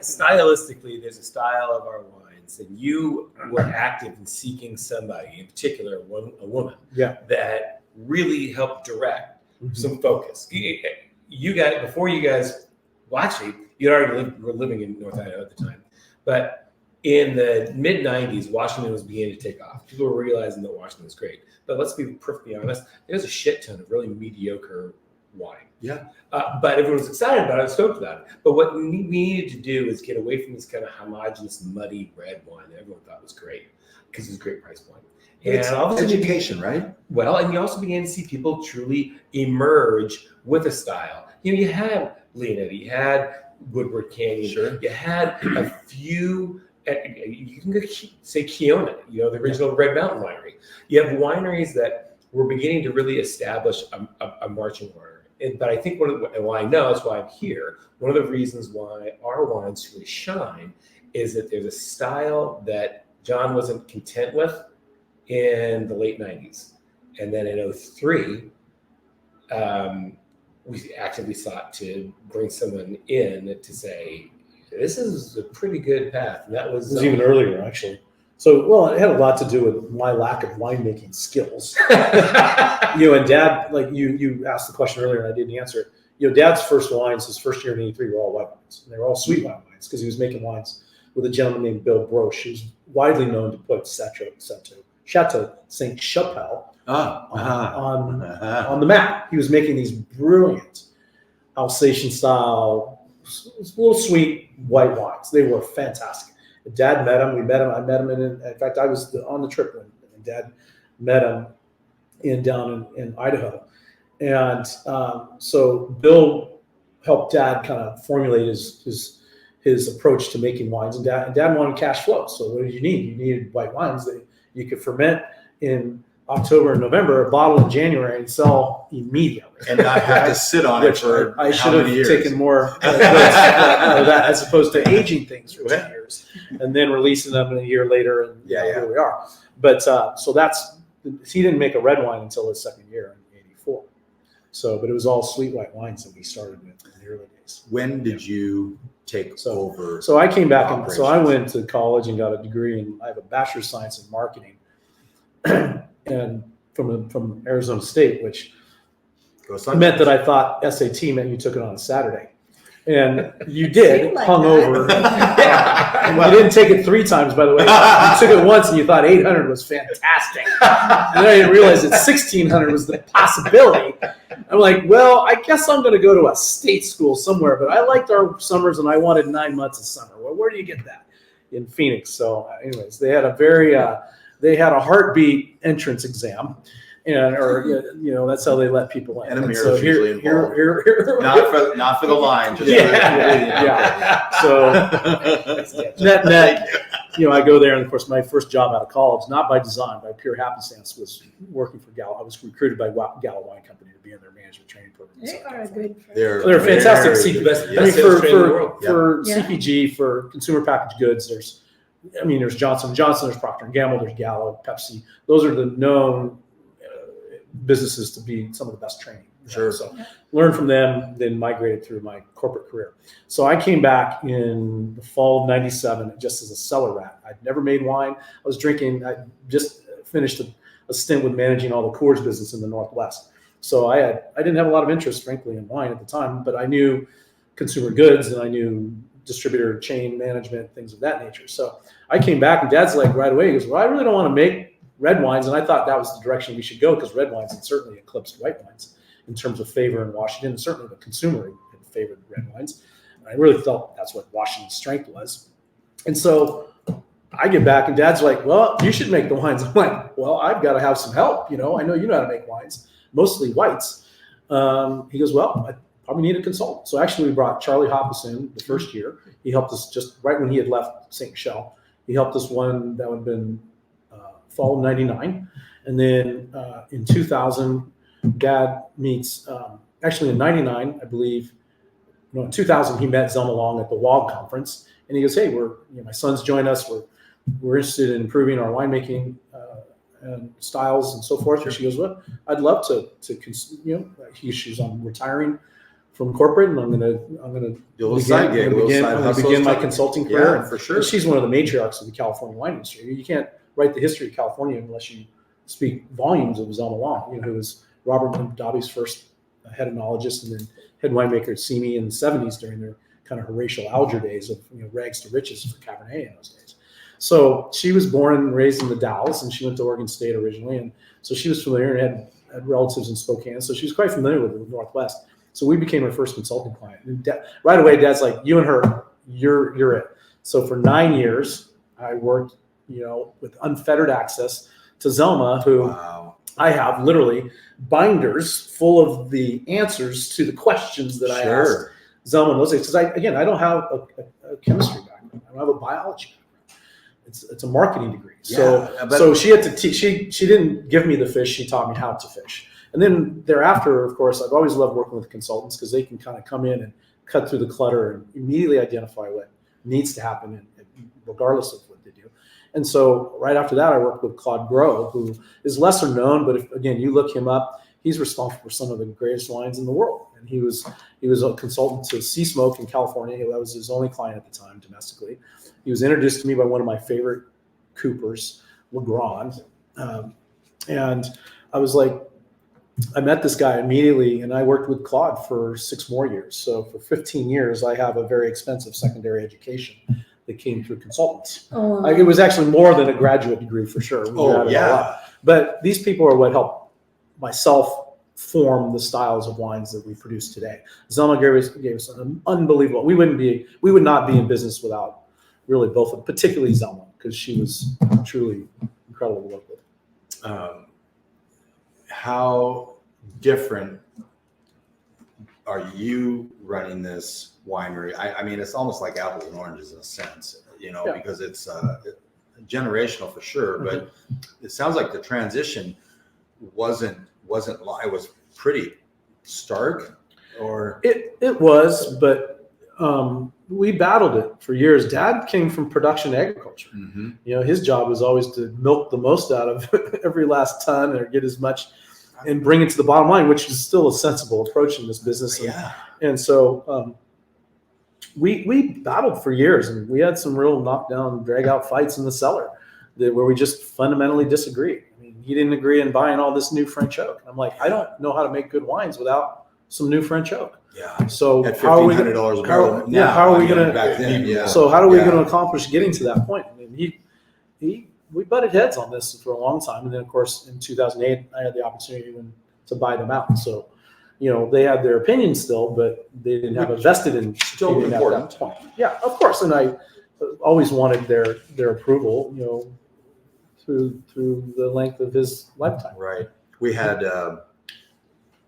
Stylistically, there's a style of our wines, and you were active in seeking somebody, in particular, a woman, that really helped direct some focus. You guys, before you guys. Well, actually, you already were living in North Idaho at the time. But in the mid-'90s, Washington was beginning to take off. People were realizing that Washington was great. But let's be perfectly honest, there's a shit ton of really mediocre wine. Yeah. But everyone was excited about it, stoked about it. But what we needed to do is get away from this kind of homogenous, muddy red wine that everyone thought was great, because it was a great price point. And It's education, right? Well, and you also began to see people truly emerge with a style. You had Leonid, you had Woodward Canyon, you had a few, you can say Kiona, the original Red Mountain Winery. You have wineries that were beginning to really establish a marching order. But I think I know, that's why I'm here, one of the reasons why our wines really shine is that there's a style that John wasn't content with in the late 90s. And then in 2003, we actively sought to bring someone in to say, this is a pretty good path. And that was even earlier, actually. So, it had a lot to do with my lack of winemaking skills. And Dad, like you asked the question earlier and I didn't answer it. Dad's first wines, his first year in 83, were all white wines. And they were all sweet white wines because he was making wines with a gentleman named Bill Broche, who's widely known to put Chateau Saint Chapelle on the map. He was making these brilliant Alsatian style, little sweet white wines. They were fantastic. Dad met him. I met him. In fact, I was on the trip when Dad met him down in Idaho. And so Bill helped Dad kind of formulate his approach to making wines. And Dad wanted cash flow. So what did you need? You needed white wines that you could ferment in October and November, a bottle in January, and sell immediately. And not have to sit on it for I how should many have years? taken more of that as opposed to aging things for 10 years and then releasing them a year later, and here we are. But so he didn't make a red wine until his second year in '84. So, but it was all sweet white wines that we started with in the early days. When did you take over? So I came back and so I went to college and got a degree, and I have a bachelor's of science in marketing. And from Arizona State, which meant that I thought SAT meant you took it on a Saturday. And you did, Seemed like hungover. that. You didn't take it 3 times, by the way. You took it once and you thought 800 was fantastic. And then I didn't realize that 1600 was the possibility. I'm like, well, I guess I'm going to go to a state school somewhere, but I liked our summers and I wanted 9 months of summer. Well, where do you get that? In Phoenix. So anyways, they had a heartbeat entrance exam. And that's how they let people in. And a mirror so is usually involved. Here. Not for the line. Just Yeah. So net, I go there, and of course, my first job out of college, not by design, by pure happenstance, was working for Gallo. I was recruited by Gallo Wine Company to be in their management training program. They are a good friend. They're fantastic. very best- good. I mean, Yes, sales training in the world. for Yeah. CPG, for consumer packaged goods, there's Johnson & Johnson, there's Procter & Gamble, there's Gallo, Pepsi. Those are the known businesses to be some of the best training. Sure. So learned from them, then migrated through my corporate career. So I came back in the fall of '97 just as a cellar rat. I'd never made wine. I was drinking. I just finished a stint with managing all the Coors business in the Northwest. So I didn't have a lot of interest, frankly, in wine at the time, but I knew consumer goods and I knew distributor chain management, things of that nature. So I came back and Dad's like right away, he goes, well, I really don't want to make red wines. And I thought that was the direction we should go because red wines had certainly eclipsed white wines in terms of favor in Washington. And certainly the consumer had favored red wines. And I really felt that's what Washington's strength was. And so I get back and Dad's like, well, you should make the wines. I'm like, well, I've got to have some help. I know you know how to make wines, mostly whites. He goes, well, I probably need a consultant. So actually we brought Charlie Hoppus in the first year. He helped us just right when he had left St. Michel. He helped us one that would have been fall of '99. And then in 2000, Dad meets, actually in '99, I believe, in 2000, he met Zelma Long at the WOG conference. And he goes, hey, my son's joined us. We're interested in improving our winemaking and styles and so forth. And she goes, well, I'd love to she's on retiring from corporate, and I'm gonna begin my consulting career. Yeah, for sure. And she's one of the matriarchs of the California wine industry. You can't write the history of California unless you speak volumes of Zelma Long, who was Robert Mondavi's first head enologist and then head winemaker at Simi in the 70s during their kind of Horatio Alger days of rags to riches for Cabernet in those days. So she was born and raised in the Dalles, and she went to Oregon State originally, and so she was familiar and had relatives in Spokane, so she was quite familiar with the Northwest. So we became her first consulting client. And right away, Dad's like, you and her, you're it. So for 9 years, I worked, with unfettered access to Zelma, who Wow. I have literally binders full of the answers to the questions that I asked Zelma in those days. Because I don't have a chemistry background. I don't have a biology background. It's a marketing degree. So she had to teach. She didn't give me the fish. She taught me how to fish. And then thereafter, of course, I've always loved working with consultants because they can kind of come in and cut through the clutter and immediately identify what needs to happen, regardless of what they do. And so right after that, I worked with Claude Gros, who is lesser known, but if you look him up, he's responsible for some of the greatest wines in the world. And he was a consultant to Sea Smoke in California. That was his only client at the time domestically. He was introduced to me by one of my favorite coopers, Legrand. And I was like, I met this guy immediately, and I worked with Claude for 6 more years. So for 15 years, I have a very expensive secondary education that came through consultants. Oh, It was actually more than a graduate degree for sure. But these people are what helped myself form the styles of wines that we produce today. Zelma gave us an unbelievable. We would not be in business without really both, particularly Zelma, because she was truly incredible to work with. How different are you running this winery? I mean, it's almost like apples and oranges in a sense, because it's generational for sure. But it sounds like the transition wasn't it was pretty stark, or it was, but we battled it for years. Dad came from production agriculture. Mm-hmm. His job was always to milk the most out of every last ton or get as much and bring it to the bottom line, which is still a sensible approach in this business. And so we battled for years, and we had some real knockdown, drag out fights in the cellar where we just fundamentally disagreed. I mean, he didn't agree in buying all this new French oak. I'm like, I don't know how to make good wines without some new French oak. Yeah. So At how are we gonna, $1,500 a barrel. how, now, how are we I mean, going back to? then? Yeah. So how are we Yeah. going to accomplish getting to that point? I mean, we butted heads on this for a long time, and then of course in 2008 I had the opportunity to buy them out. So, they had their opinions still, but they didn't have a vested in Still opinion at important. that point. Yeah, of course, and I always wanted their approval, through the length of his lifetime. Right. We had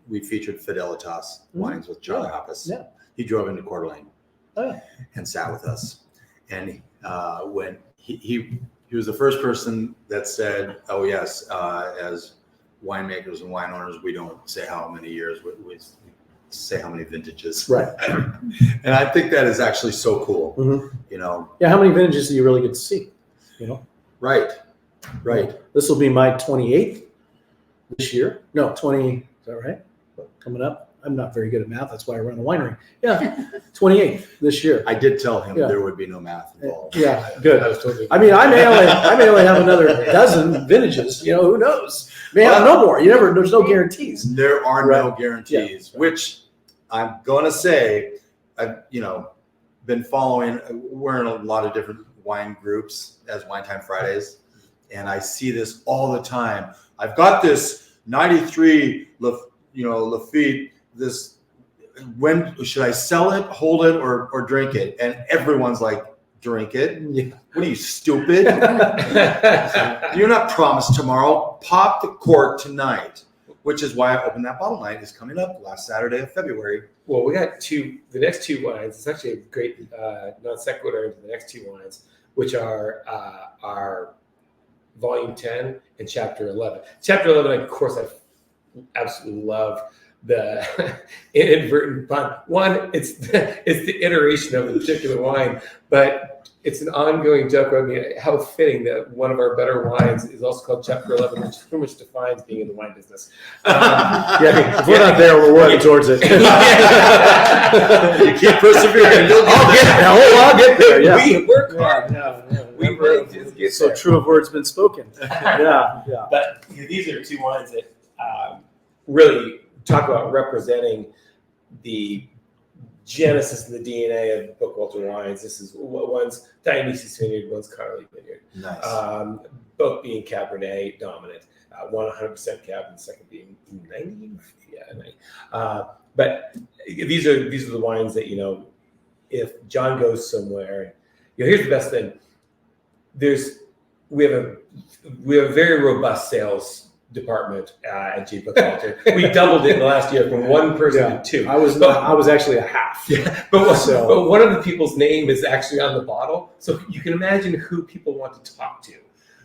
we featured Fidelitas wines with John Yeah. Hoppus. Yeah. He drove into Coeur d'Alene Oh, yeah. and sat with us. And when he was the first person that said, "Oh yes, as winemakers and wine owners, we don't say how many years, we say how many vintages." Right. And I think that is actually so cool. Mhm. Yeah. How many vintages do you really get to see? Right. Right. This will be my 28th this year. No, 20. Is that right? Coming up. I'm not very good at math. That's why I run a winery. Yeah, 28th this year. I did tell him Yeah. there would be no math involved. Yeah, good. I was totally. I mean, I may only have another dozen vintages. Who knows? May have no more. There's no guarantees. There are no Right. guarantees, Yeah. which I'm going to say, I've, been following. We're in a lot of different wine groups as Wine Time Fridays, and I see this all the time. I've got this 93 Lafite. This, when should I sell it, hold it, or drink it? And everyone's like, drink it. Yeah. What are you, stupid? You're not promised tomorrow. Pop the cork tonight, which is why I opened that bottle night is coming up last Saturday of February. Well, we got the next two wines. It's actually a great non sequitur into the next two wines, which are our Volume 10 and Chapter 11. Chapter 11, of course, I absolutely love the inadvertent pun. One, it's the iteration of the particular wine, but it's an ongoing joke. I mean, how fitting that one of our better wines is also called Chapter 11, which pretty much defines being in the wine business. If we're not there, we're working towards it. You keep persevering. I'll get there. Yeah. We work hard. We Never- really just get so there. true of words been spoken. Yeah. But these are two wines that really talk about representing the genesis and the DNA of Bookwalter Wines. This is one's Dionysus Vineyard, one's Carly Vineyard. Nice. Both being Cabernet dominant. One 100% Cab, and the second being 90. Yeah, 90. But these are the wines that if John goes somewhere, here's the best thing. We have a very robust sales department at Jean Bookwalter. We doubled it in the last year from one person to two. I was actually a half. Yeah, but one of the people's name is actually on the bottle, so you can imagine who people want to talk to.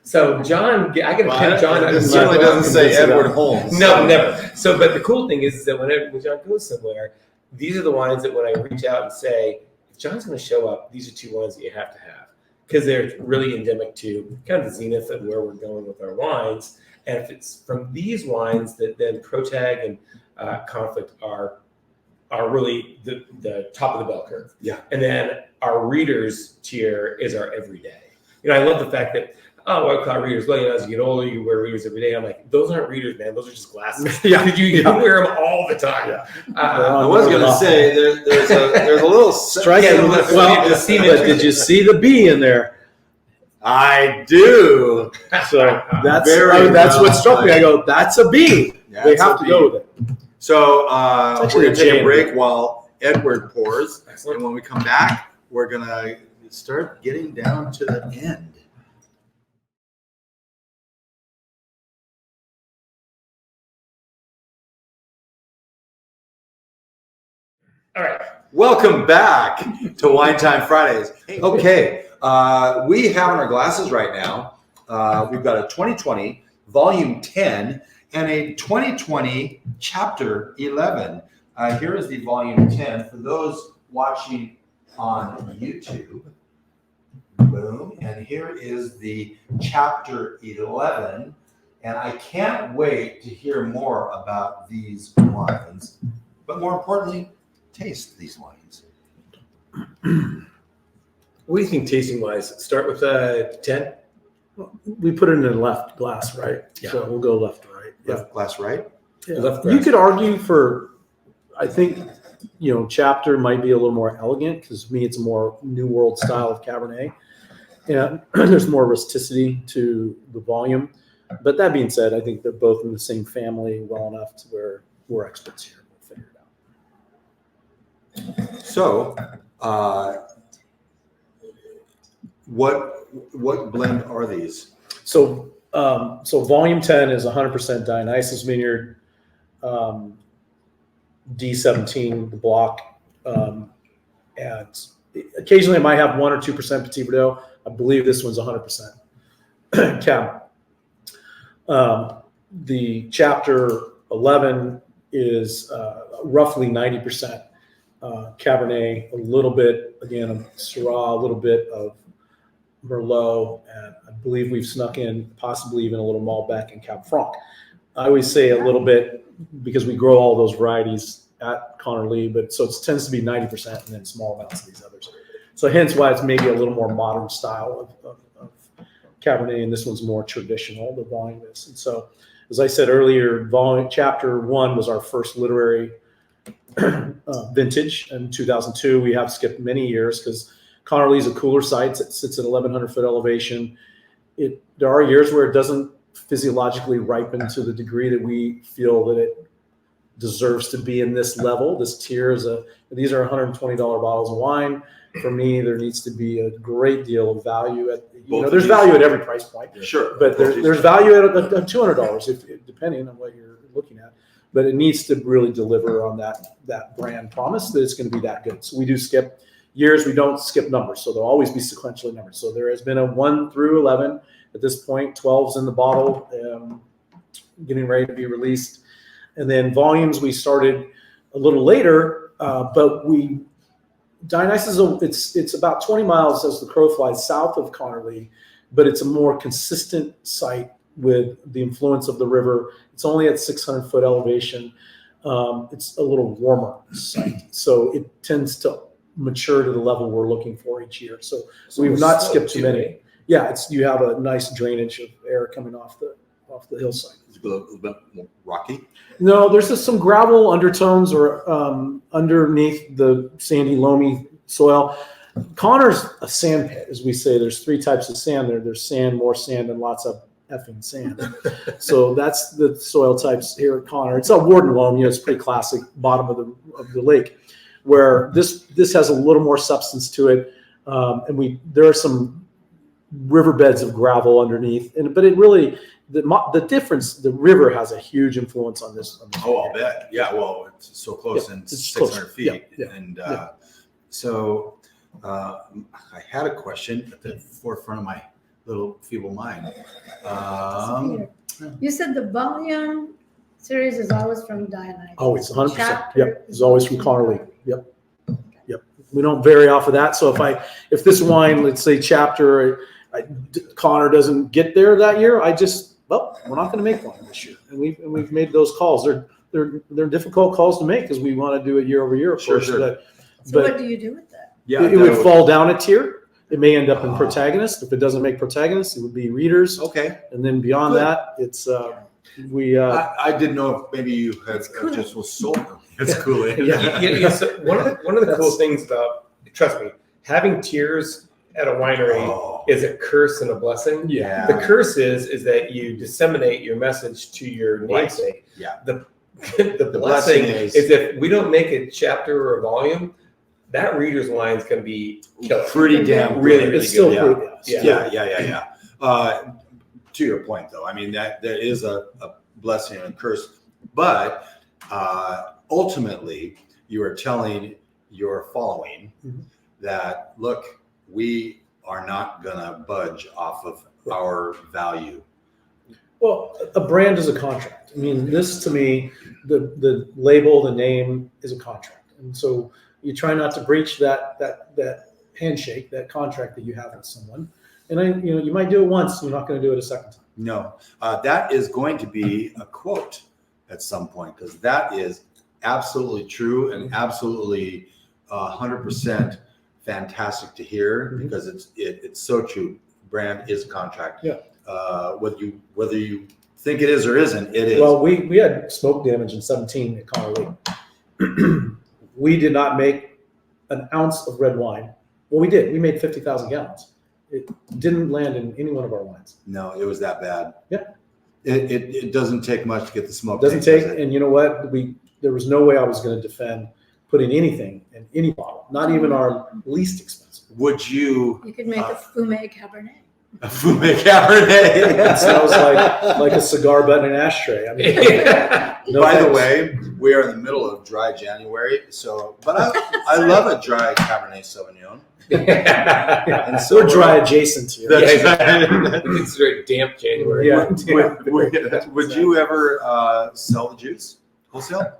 So John, I got to pick John. It certainly doesn't say Edward Holmes. No, never. So, but the cool thing is that when John goes somewhere, these are the wines that when I reach out and say, if John's going to show up, these are two wines that you have to have because they're really endemic to kind of the zenith of where we're going with our wines. And if it's from these wines that then Protag and Conflict are really the top of the bell curve. Yeah. And then our Readers tier is our everyday. I love the fact that, I call Readers. Well, as you get older, you wear Readers every day. I'm like, those aren't Readers, man. Those are just glasses. Yeah. You wear them all the time. Yeah. I was going to say there's a little Striking. Well, but did you see the B in there? I do. So that's Very what struck me. I go, that's a B. Yeah, They it's have a to go B. with it. So actually we're going to take a a J. break while Edward pours. Excellent. And when we come back, we're going to start getting down to the end. All right. Welcome back to Wine Time Fridays. Okay, we have in our glasses right now, we've got a 2020 Volume 10 and a 2020 Chapter 11. Here is the Volume 10 for those watching on YouTube. Boom. And here is the Chapter 11. And I can't wait to hear more about these wines. But more importantly, taste these wines. What do you think tasting wise? Start with 10? We put it in the left glass, right? Yeah. So we'll go left to right. Left glass right? Yeah. Left You glass. could argue for, I think Chapter might be a little more elegant because to me it's a more New World style of Cabernet. And there's more rusticity to the volume. But that being said, I think they're both in the same family well enough to where we're experts here. We'll figure it out. So, what blend are these? So volume 10 is 100% Dionysus Vineyard, D17, the block. And occasionally I might have 1 or 2% Petit Verdot. I believe this one's 100% Cab. The chapter 11 is roughly 90% Cabernet, a little bit, again, of Syrah, a little bit of Merlot, and I believe we've snuck in possibly even a little Malbec and Cab Franc. I always say a little bit because we grow all those varieties at Connor Lee, but so it tends to be 90% and then small amounts of these others. So hence why it's maybe a little more modern style of Cabernet, and this one's more traditional, the volume is. And so, as I said earlier, chapter 1 was our first literary vintage in 2002. We have skipped many years because Connor Lee's a cooler site. It sits at 1,100 foot elevation. There are years where it doesn't physiologically ripen to the degree that we feel that it deserves to be in this level. This tier these are $120 bottles of wine. For me, there needs to be a great deal of value there's value at every price point. Sure. But there's value at $200 depending on what you're looking at. But it needs to really deliver on that brand promise that it's going to be that good. So we do skip years. We don't skip numbers. So there'll always be sequentially numbered. So there has been a 1 through 11 at this point. 12's in the bottle, getting ready to be released. And then volumes we started a little later, but Dionysus, it's about 20 miles as the crow flies south of Connor Lee, but it's a more consistent site with the influence of the river. It's only at 600 foot elevation. It's a little warmer site, so it tends to mature to the level we're looking for each year. So we've not skipped too many. Yeah, you have a nice drainage of air coming off the hillside. It's a little bit more rocky. No, there's just some gravel undertones or underneath the sandy, loamy soil. Connor's a sand pit, as we say. There's 3 types of sand there. There's sand, more sand, and lots of effing sand. So that's the soil types here at Connor. It's a Warden loam. It's pretty classic bottom of the lake, where this has a little more substance to it, and there are some riverbeds of gravel underneath, but it really. The difference, the river has a huge influence on this. Oh, I'll bet. Yeah, well, it's so close and it's 600 close. feet. Yeah. And so I had a question at the forefront of my little feeble mind. You said the volume series is always from Dionysus. Always, 100%. Chapter Yep, it's always from Connor Lee. Yep. We don't vary off of that. So if this wine, let's say chapter, Connor doesn't get there that year, we're not going to make wine this year, and we've made those calls. They're difficult calls to make because we want to do it year over year, of course. Sure. So what do you do with that? Yeah, it would fall down a tier. It may end up in protagonist. If it doesn't make protagonist, it would be readers. Okay. And then beyond that, it's I didn't know if maybe you had just was sold. It's cool. Yeah. So one of the cool things about, trust me, having tiers at a winery is a curse and a blessing. Yeah. The curse is that you disseminate your message to your namesake. Yeah. The blessing is if we don't make a chapter or a volume, that reader's wine is going to be killer. Pretty damn really good. really good. Yeah. To your point, though, I mean that there is a blessing and a curse, but ultimately you are telling your following that, look, we are not going to budge off of our value. Well, a brand is a contract. I mean, this to me, the label, the name is a contract, and so you try not to breach that handshake, that contract that you have with someone. And you might do it once, you're not going to do it a second time. No, that is going to be a quote at some point, because that is absolutely true and absolutely 100% fantastic to hear, because it's so true. Brand is a contract. Yeah. Whether you think it is or isn't, it is. Well, we had smoke damage in 17 at Connor Lee. We did not make an ounce of red wine. Well, we did. We made 50,000 gallons. It didn't land in any one of our wines. No, it was that bad. Yeah. It doesn't take much to get the smoke. Doesn't taste, take, does it? and you know what? There was no way I was going to defend putting anything in any bottle, not even our least expensive. Would you? You could make a Fumé Cabernet. A Fumé Cabernet. It smells like a cigar butt in an ashtray. I mean, no By the thanks. way, we are in the middle of dry January, but I love a dry Cabernet Sauvignon. And so We're dry adjacent to you. That's We consider it damp January. Yeah. Would you ever sell the juice wholesale?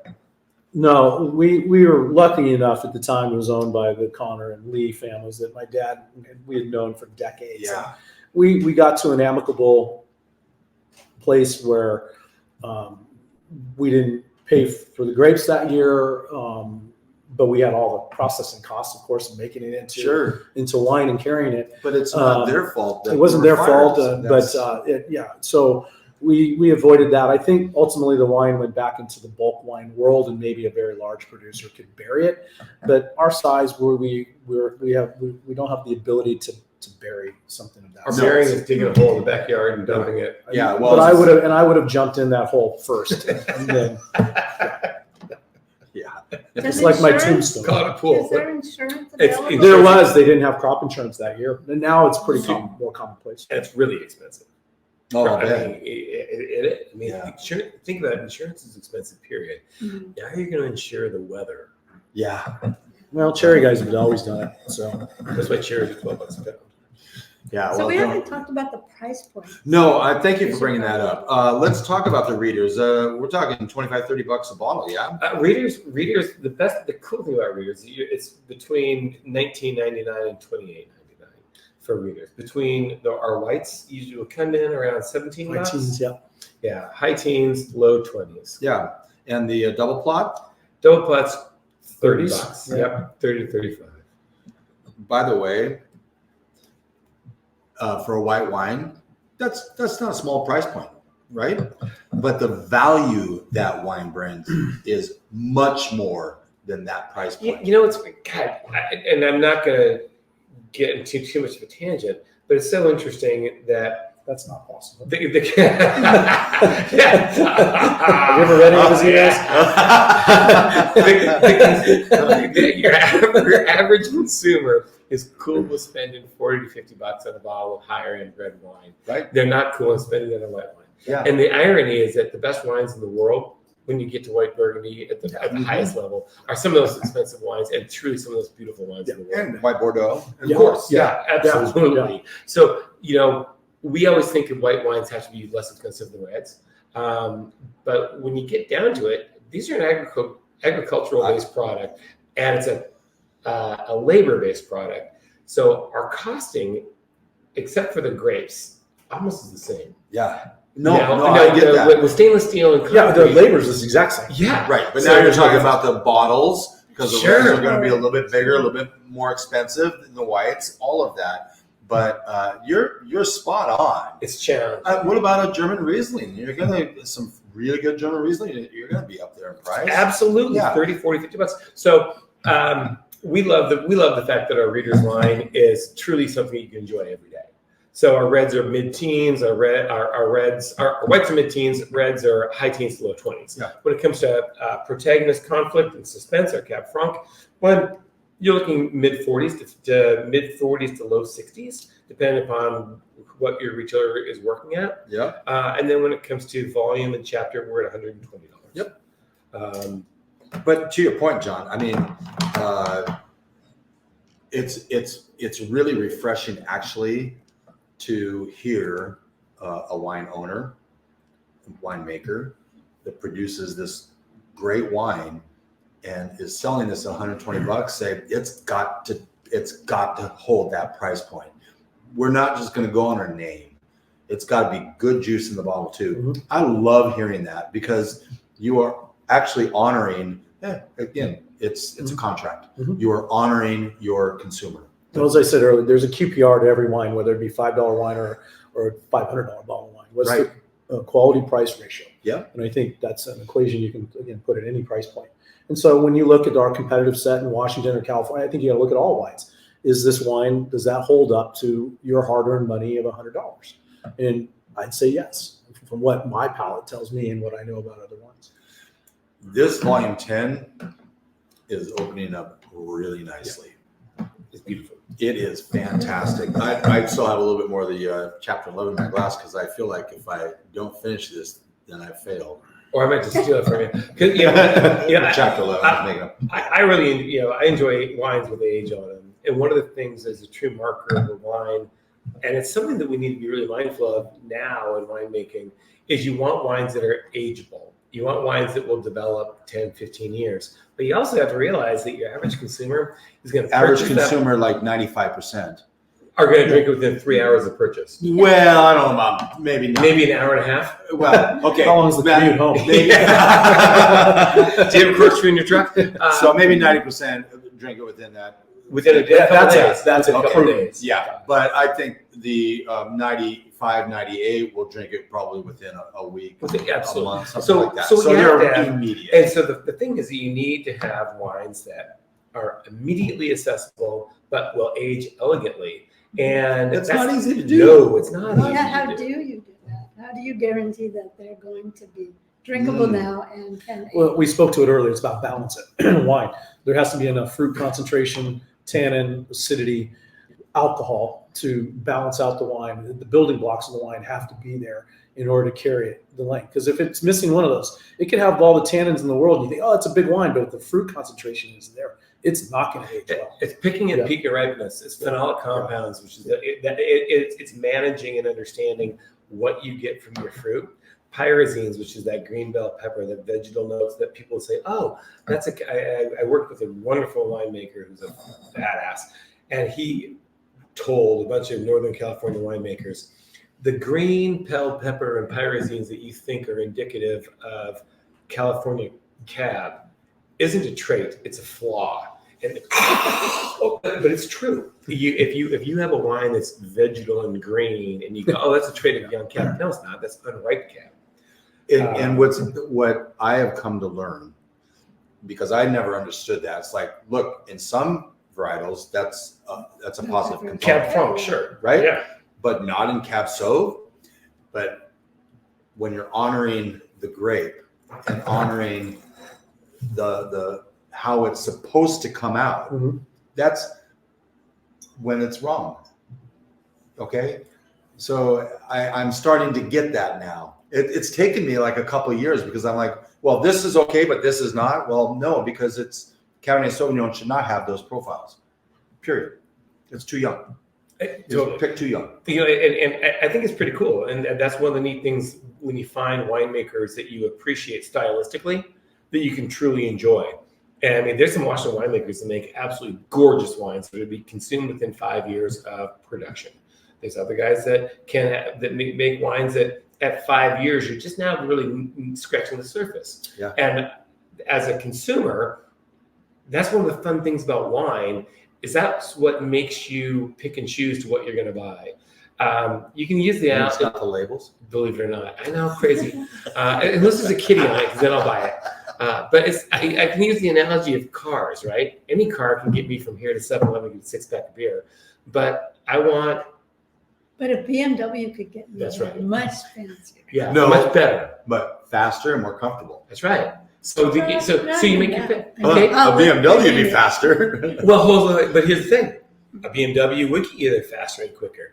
No, we were lucky enough at the time. It was owned by the Connor and Lee families that my dad we had known for decades. Yeah. We got to an amicable place where we didn't pay for the grapes that year, but we had all the processing costs, of course, of making it into wine and carrying it. But it's not their fault. that It wasn't they their were fault, fired. So we avoided that. I think ultimately the wine went back into the bulk wine world, and maybe a very large producer could bury it. But our size, where we don't have the ability to bury something of that. Our size. burying is digging a hole in the backyard and dumping it. Yeah, well, But I would have jumped in that hole first, and then yeah. it's like my tombstone. Caught a pool. Is there insurance It's- available? There was. They didn't have crop insurance that year, and now it's pretty more commonplace. And it's really expensive. Oh, I man. mean, Yeah. insurance, think about it. Insurance is expensive, period. Mhm. Now you're going to insure the weather. Yeah. Well, cherry guys have always done it. So That's why cherries are $12 a pound. Yeah. So well, we haven't talked about the price point. no, I thank you for bringing that up. Let's talk about the readers. We're talking $25-30 a bottle. Yeah. Readers. The cool thing about Readers, it's between $19.99 and $28.99 for Readers. Between our whites, usually will come in around 17 my bucks. teens, yeah. Yeah, high teens, low 20s. Yeah. And the double plot, Double plots, 30 30s. bucks. Yeah. Yep, 30 to 35. by the way, for a white wine, that's not a small price point, right? But the value that wine brings is much more than that price point. You know, it's God, and I'm not going to get into too much of a tangent, but it's so interesting that That's not possible. the Have you ever read any of his emails? your average consumer is cool with spending $40 to $50 on a bottle of higher end red wine. Right? They're not cool with spending it on white wine. Yeah. And the irony is that the best wines in the world, when you get to white Burgundy at the highest level, are some of those expensive wines and truly some of those beautiful wines in the world. And white Bordeaux. Of Yeah. course, Yeah. absolutely. So, we always think that white wines have to be less expensive than reds. But when you get down to it, these are an agricultural-based product, and it's a labor-based product. So our costing, except for the grapes, almost is the same. Yeah. No, I get that. With stainless steel and Yeah, concrete, the labors is the exact same. yeah, Right. But So now you're it's talking like- about the bottles, because the Sure. reds are going to be a little bit bigger, a little bit more expensive than the whites, all of that. But you're spot on. It's challenging. What about a German Riesling? You're going to some really good German Riesling. You're going to be up there in price. Absolutely, Yeah. 30, 40, 50 bucks. So we love the fact that our Readers line is truly something you can enjoy every day. So our reds are mid-teens, our whites are mid-teens, reds are high teens to low 20s. Yeah. When it comes to protagonist conflict and suspense, our Cab Franc, when you're looking mid-40s to low 60s, depending upon what your retailer is working at. Yeah. And then when it comes to volume and chapter, we're at $120. Yep. But To your point, John, I mean, it's really refreshing actually to hear a wine owner, winemaker that produces this great wine and is selling this at $120. Say it's got to hold that price point. We're not just going to go on our name. It's got to be good juice in the bottle too. Mhm. I love hearing that because you are actually honoring. Again, it's a contract. Mhm. You are honoring your consumer. Well, as I said earlier, there's a QPR to every wine, whether it be $5 wine or a $500 bottle of wine. What's Right. quality price ratio. Yeah. And I think that's an equation you can, again, put at any price point. And so when you look at our competitive set in Washington or California, I think you got to look at all wines. Is this wine, does that hold up to your hard-earned money of $100? And I'd say yes, from what my palate tells me and what I know about other wines. This volume 10 is opening up really nicely. It's beautiful. It is fantastic. I still have a little bit more of the chapter 11 in my glass because I feel like if I don't finish this, then I failed. Or I meant to steal it from you. 'Cause, Chapter 11. I really, I enjoy wines with age on them. And one of the things is a true marker of a wine, and it's something that we need to be really mindful of now in winemaking, is you want wines that are ageable. You want wines that will develop 10, 15 years. But you also have to realize that your average consumer is going to Average consumer, like 95%. are going to drink it within 3 hours of purchase. Well, I don't know, Mom. Maybe not. Maybe an hour and a half. Well, okay. How long is the commute home? Do you have a grocery in your truck? So maybe 90% drink it within that. Within a day. That's a couple okay. days. Yeah, but I think the 95, 98 will drink it probably within a week, Absolutely. a month, something like that. So you have they're to have- immediate. And so the thing is that you need to have wines that are immediately accessible, but will age elegantly. And It's that's not easy to do. No, it's not easy. Yeah, how to do you do that? How do you guarantee that they're going to be drinkable now and can? Well, we spoke to it earlier. It's about balance in wine. There has to be enough fruit concentration, tannin, acidity, alcohol to balance out the wine. The building blocks of the wine have to be there in order to carry it the length. Because if it's missing one of those, it could have all the tannins in the world. And you think, oh, it's a big wine, but if the fruit concentration is there, it's not going to age well. It's picking at Yeah. peak of ripeness. It's phenolic compounds, which is it's managing and understanding what you get from your fruit. Pyrazines, which is that green bell pepper, that vegetal notes that people say, oh, that's I worked with a wonderful winemaker who's a badass, and he told a bunch of Northern California winemakers, the green bell pepper and pyrazines that you think are indicative of California cab isn't a trait, it's a flaw. And but it's true. If you have a wine that's vegetal and green, and you go, oh, that's a trait of young cab. No, it's not. That's unripe cab. And what I have come to learn, because I never understood that, it's like, look, in some varietals, that's a positive component, Cab Franc, sure, right? Yeah. But not in Cab Sauv. But when you're honoring the grape and honoring the how it's supposed to come out, that's when it's wrong. Okay, so I'm starting to get that now. It's taken me like a couple of years because I'm like, well, this is okay, but this is not. Well, no, because it's Cabernet Sauvignon should not have those profiles. Period. It's too young. Totally. Pick too young. And I think it's pretty cool. And that's one of the neat things when you find winemakers that you appreciate stylistically that you can truly enjoy. And I mean, there's some Washington winemakers that make absolutely gorgeous wines that would be consumed within 5 years of production. There's other guys that make wines that at 5 years, you're just now really scratching the surface. Yeah. And as a consumer, that's one of the fun things about wine is that's what makes you pick and choose to what you're going to buy. You can use It's not the labels. believe it or not. I know, crazy. Unless there's a kitty on it, because then I'll buy it. But I can use the analogy of cars, right? Any car can get me from here to 7-Eleven and get a 6-pack of beer. But I want... But a BMW could get me That's right. much fancier. Yeah, No. much better. But faster and more comfortable. That's right. So you make your pick. Yeah. Okay. A BMW would be faster. Well, hold on. But here's the thing. A BMW would get you there faster and quicker.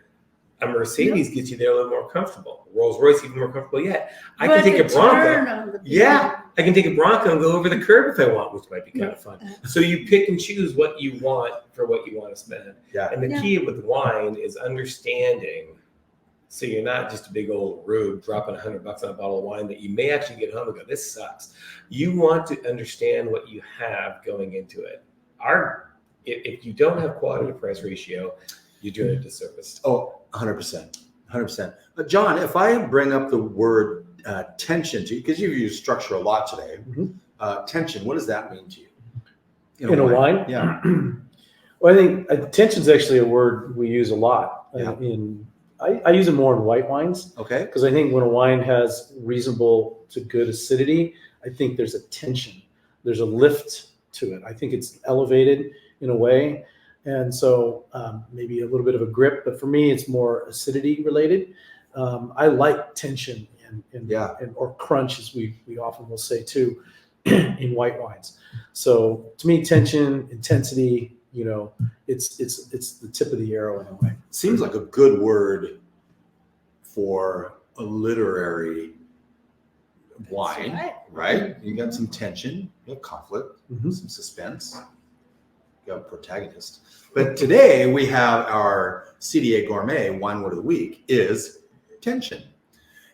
A Mercedes gets you there a little more comfortable. Rolls Royce even more comfortable yet. I can take a Bronco. Yeah, I can take a Bronco and go over the curb if I want, which might be kind of fun. So you pick and choose what you want for what you want to spend. Yeah. And the key with wine is understanding. So you're not just a big old rube dropping $100 on a bottle of wine that you may actually get home and go, this sucks. You want to understand what you have going into it. If you don't have quality to price ratio, you're doing a disservice. Oh, 100%. 100%. John, if I bring up the word tension to you, because you've used structure a lot today, tension, what does that mean to you? In a wine? Yeah. Well, I think tension is actually a word we use a lot. Yeah. I use it more in white wines Okay. because I think when a wine has reasonable to good acidity, I think there's a tension, there's a lift to it. I think it's elevated in a way, and so maybe a little bit of a grip. But for me, it's more acidity related. I like tension and or crunch, as we often will say too, in white wines. So to me, tension, intensity, it's the tip of the arrow in a way. Seems like a good word for a literary wine, That's right? You got some tension, you have conflict, Mhm. some suspense, you have a protagonist. But today we have our CDA Gourmet Wine Word of the Week is tension.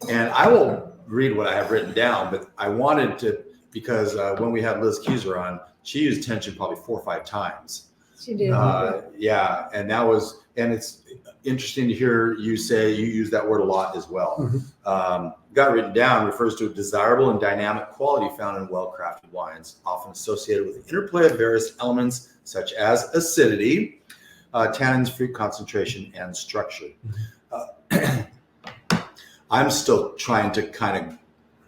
And I will read what I have written down, but I wanted to, because when we had Liz Keyser on, she used tension probably 4 or 5 times. She did. Yeah, and it's interesting to hear you say you use that word a lot as well. Got written down, refers to a desirable and dynamic quality found in well-crafted wines, often associated with the interplay of various elements such as acidity, tannins, fruit concentration, and structure. I'm still trying to kind of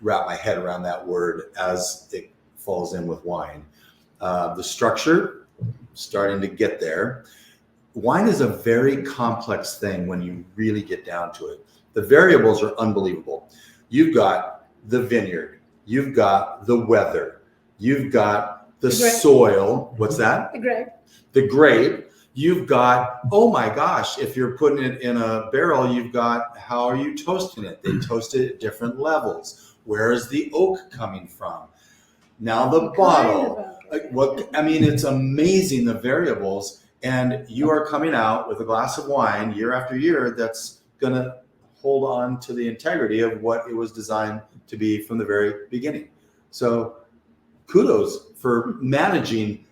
wrap my head around that word as it falls in with wine. The structure, starting to get there. Wine is a very complex thing when you really get down to it. The variables are unbelievable. You've got the vineyard, you've got the weather, you've got the soil. What's that? The grape. The grape. You've got, oh my gosh, if you're putting it in a barrel, you've got, how are you toasting it? They toast it at different levels. Where is the oak coming from? Now the bottle. It's amazing, the variables. And you are coming out with a glass of wine year after year that's going to hold on to the integrity of what it was designed to be from the very beginning. So kudos for managing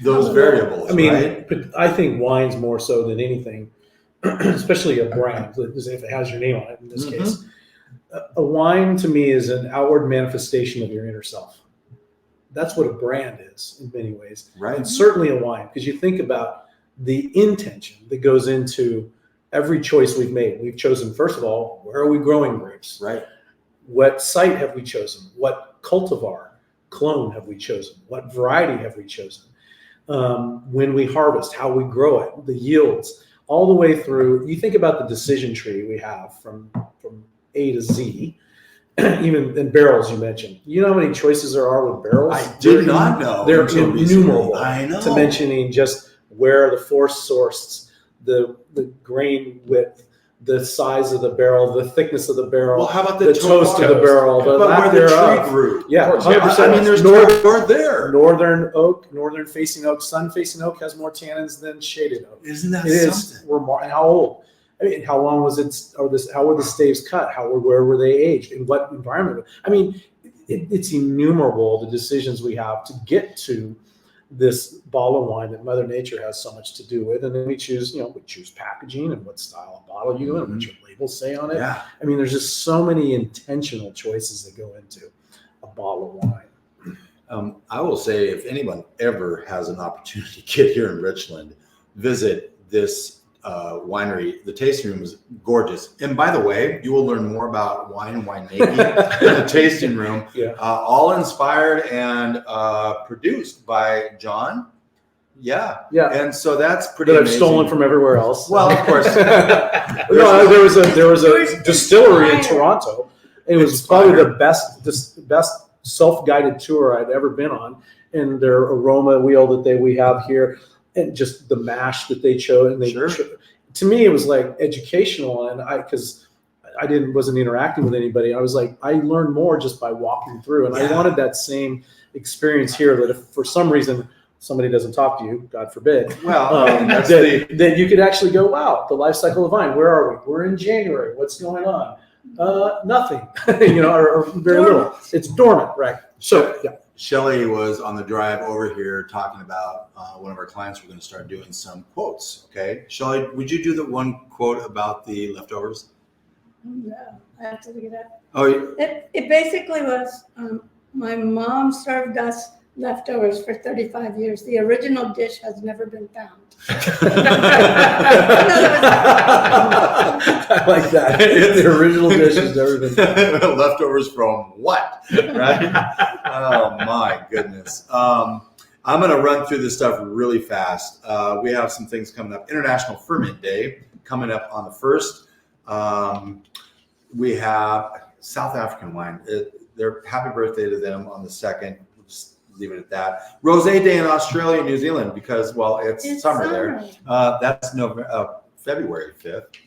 those variables. Right? But I think wine's more so than anything, especially a brand, if it has your name on it in this case. A wine to me is an outward manifestation of your inner self. That's what a brand is in many ways. Right. And certainly a wine, because you think about the intention that goes into every choice we've made. We've chosen, first of all, where are we growing grapes? Right. What site have we chosen? What cultivar, clone have we chosen? What variety have we chosen? When we harvest, how we grow it, the yields, all the way through. You think about the decision tree we have from A to Z, even in barrels you mentioned. You know how many choices there are with barrels? I did not know. They're innumerable. I know. To mentioning just where the force sourced, the grain width, the size of the barrel, the thickness of the barrel. Well, how about the toast of the barrel? The but where the tree grew. Yeah, 100%. I mean, there's more there. Northern oak, northern facing oak, sun facing oak has more tannins than shaded oak. Isn't that It something? is remarkable. And how old? I mean, how long was it? Or how were the staves cut? Where were they aged? In what environment? I mean, it's innumerable the decisions we have to get to this bottle of wine that Mother Nature has so much to do with, and then we choose packaging and what style of bottle you do and what your labels say on it. Yeah. I mean, there's just so many intentional choices that go into a bottle of wine. I will say, if anyone ever has an opportunity to get here in Richland, visit this winery. The tasting room is gorgeous. And by the way, you will learn more about wine and winemaking in the tasting room. Yeah. All inspired and produced by John. Yeah. Yeah. And so that's pretty That I've amazing. stolen from everywhere else. Well, of course. No, there was a distillery in Toronto. It was probably the best self-guided tour I'd ever been on. And their aroma wheel that we have here, and just the mash that they chose. And to me, it was like educational. And because I wasn't interacting with anybody, I was like, I learned more just by walking through. And I wanted that same experience here, that if for some reason somebody doesn't talk to you, God forbid, Well, that you could actually go, wow, the life cycle of vine. Where are we? We're in January. What's going on? Nothing, or very little. It's dormant, right? So, yeah. Shelley was on the drive over here talking about one of our clients. We're going to start doing some quotes. Okay, Shelley, would you do the one quote about the leftovers? Yeah, I have to look it up. Oh, It basically was, my mom served us leftovers for 35 years. The original dish has never been found. I like that. The original dish has never been found. Leftovers from what? Right? Oh my goodness. I'm going to run through this stuff really fast. We have some things coming up. International Ferment Day coming up on the 1st. We have South African wine. Their happy birthday to them on the 2nd. We'll just leave it at that. Rosé Day in Australia and New Zealand because, well, it's summer there. That's February 5th.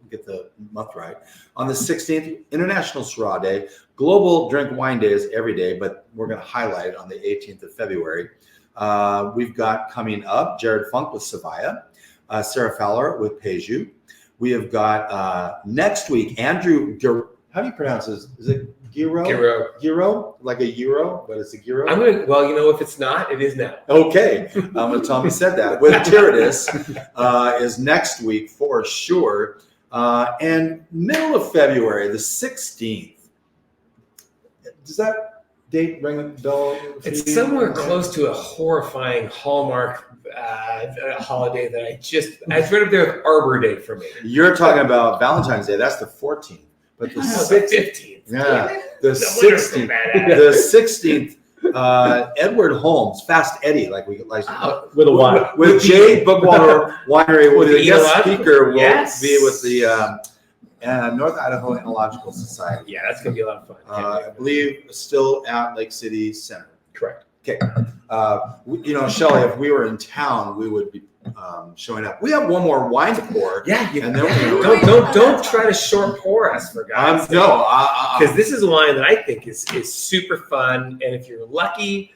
Get the month right. On the 16th, International Syrah Day. Global Drink Wine Day is every day, but we're going to highlight it on the 18th of February. We've got coming up Jared Funk with Savaya, Sarah Fowler with Peju. We have got next week Andrew. How do you pronounce this? Is it Giro? Giro, like a euro, but it's a gyro. Well, if it's not, it is now. Okay, Tommy said that. With Tyradus is next week for sure. And middle of February, the 16th. Does that date ring a bell? It's somewhere close to a horrifying Hallmark holiday that it's right up there with Arbor Day for me. You're talking about Valentine's Day. That's the 14th. But the 15th. Yeah, the 16th. The 16th. Edward Holmes, Fast Eddy, like we like with a Y. With Jay Bookwalter Winery, with the guest speaker will be with the North Idaho Entomological Society. Yeah, that's gonna be a lot of fun. I believe still at Lake City Center. Correct. Okay. Shelley, if we were in town, we would be showing up. We have one more wine to pour. Yeah, and then don't try to short pour us for God's sake. No, because this is a wine that I think is super fun, and if you're lucky,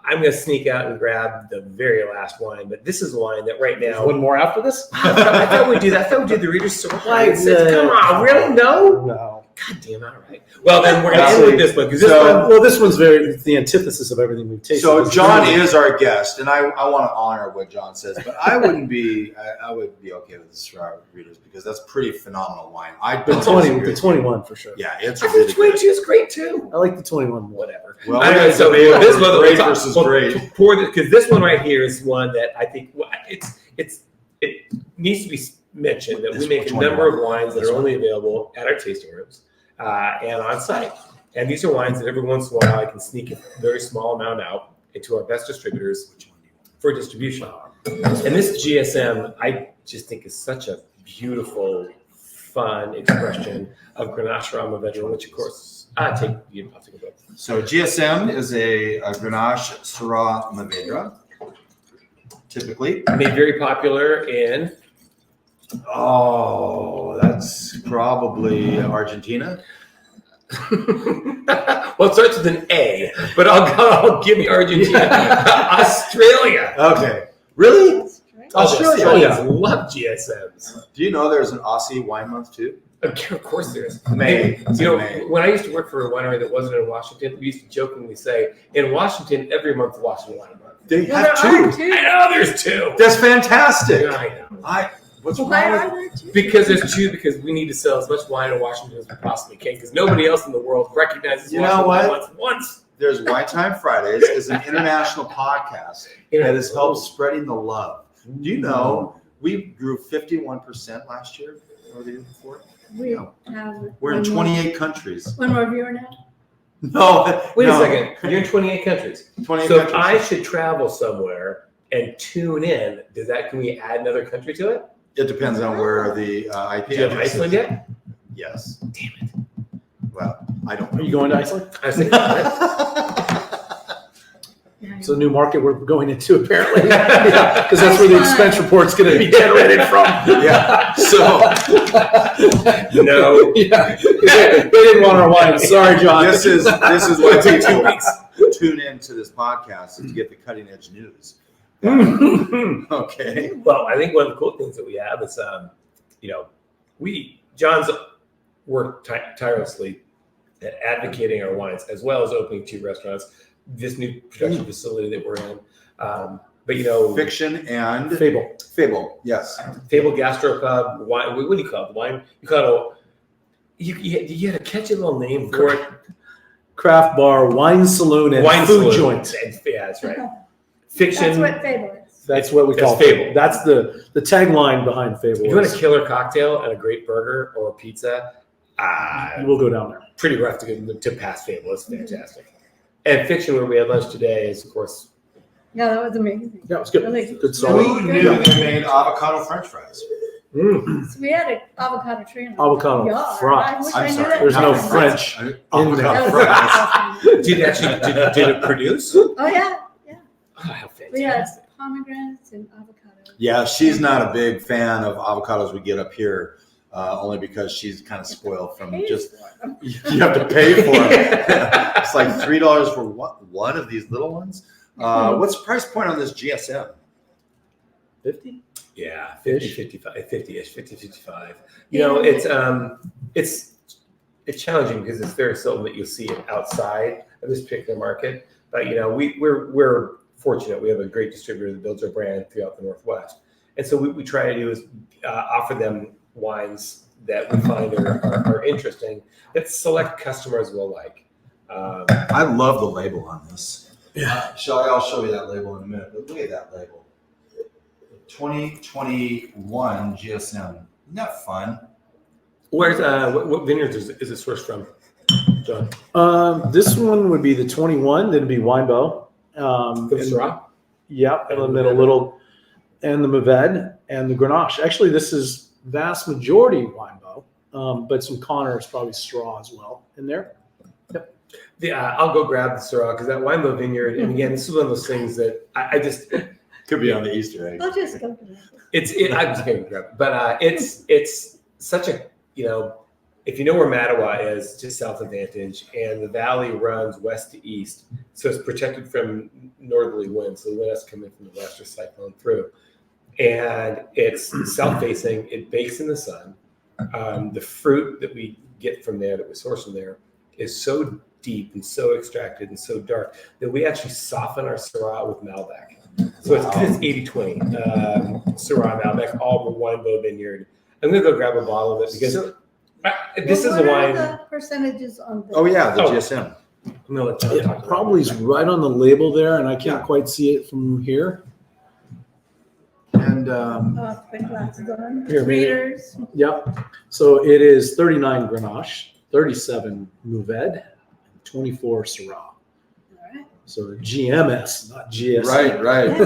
I'm going to sneak out and grab the very last wine. But this is a wine that right now. One more after this? I thought we'd do that. I thought we'd do the Readers Chardonnay. Come on, really? No. God damn it! All right. Well, then we're going to end with this one because this one's the antithesis of everything we've tasted. So John is our guest, and I want to honor what John says, but I wouldn't be. I would be okay with the Syrah Readers because that's pretty phenomenal wine. The 21 for sure. Yeah, it's I really think 22 is great too. I like the 21. Whatever. Well, anyway, so this one great versus great. Because this one right here is one that I think it needs to be mentioned that we make a number of wines that are only available at our tasting rooms and on site. And these are wines that every once in a while I can sneak a very small amount out into our best distributors for distribution. And this GSM, I just think is such a beautiful, fun expression of Grenache Mourvedre, which of course I'll take a look. So GSM is a Grenache Syrah Mourvedre, typically made very popular in. Oh, that's probably Argentina. Well, it starts with an A, but I'll give you Argentina. Australia. Okay. Really? Australia. Australians love GSMs. Do you know there's an Aussie wine month too? Of course there is. May. May. When I used to work for a winery that wasn't in Washington, we used to jokingly say, in Washington, every month is Washington Wine Month. They have two. I know there's two. That's fantastic. Yeah, I know. What's Why wrong are with there two? Because there's two, because we need to sell as much wine in Washington as we possibly can, because nobody else in the world recognizes Washington Wine Month once. There's Wine Time Fridays is an international podcast that has helped spreading the love. Do you know we grew 51% last year or the year before? We're in 28 countries. One more viewer now? No. Wait a second. You're in 28 countries. 28 so countries. if I should travel somewhere and tune in, can we add another country to it? It depends on where the IP Do you have address Iceland is. yet? Yes. Damn it. Well, I don't. Are you going to Iceland? I was thinking It's a new market we're going into, apparently. Because that's where the expense report's going to be generated from. Yeah. So. No. Yeah. They didn't want our wine. Sorry, John. This is why people tune into this podcast is to get the cutting edge news. Okay. Well, I think one of the cool things that we have is, John's worked tirelessly at advocating our wines, as well as opening 2 restaurants, this new production facility that we're in. But Fiction and Fable. Yes. Fable Gastropub, wine. What do you call it? Wine. You call it. You had a catchy little name for it. craft bar, wine saloon, and Wine food saloon. joint. Yeah, that's right. Fiction. That's what Fable is. That's what we That's call Fable. That's the tagline behind Fable. If you want is, a killer cocktail and a great burger or a pizza, we'll go down there. pretty rough to pass Fable. It's fantastic. And Fiction, where we had lunch today, is of course. Yeah, that was amazing. Yeah, it was good. Really Good solid. Who knew they made avocado French fries? So we had an avocado tree in our Avocado yard. fries. I wish I'm I knew sorry. that. There's no better. French in Avocado there. That was fries. awesome. Did it produce? Oh, yeah. Oh, how We had fantastic. pomegranates and avocado. Yeah, she's not a big fan of avocados we get up here, only because she's kind of spoiled from just you have to pay for them. It's like $3 for one of these little ones. What's the price point on this GSM? 50? Yeah, 50, 55, 50-ish, 50, 55. You know, it's challenging because it's very seldom that you'll see it outside of this particular market. But you know, we're fortunate. We have a great distributor that builds our brand throughout the Northwest, and so we try to do is offer them wines that we find are interesting that select customers will like. I love the label on this. Yeah, I'll show you that label in a minute. But look at that label. 2021 GSM. Isn't that fun? Where's what vineyards is it sourced from, John? This one would be the 21. Then it'd be Winebeau. The Syrah? Yeah, and then a little, and the Mourvèdre and the Grenache. Actually, this is vast majority Winebeau, but some Connor is probably Syrah as well in there. Yep. Yeah, I'll go grab the Syrah because that Winebeau vineyard, and again, this is one of those things that I just Could be on the Easter egg. I'll just go for that. I'm just going to grab it, but it's such a, you know, if you know where Mattawa is, just south of Vantage, and the valley runs west to east, so it's protected from northerly winds, so the wind has to come in from the west or cyclone through, and it's south-facing. It bakes in the sun. The fruit that we get from there, that we source from there, is so deep and so extracted and so dark that we actually soften our Syrah with Malbec. So it's 80-20. Syrah, Malbec, all from Winebeau Vineyard. I'm going to go grab a bottle of it because this is a What are wine. the percentages on this? Oh yeah, the Oh. GSM. I'm going to let John It talk about probably it. is right on the label there, and I can't quite see it from here. And Put glasses on. Here, maybe. Readers. Yep. So it is 39 Grenache, 37 Mourvèdre, 24 Syrah. All right. So GMS, not GS. right.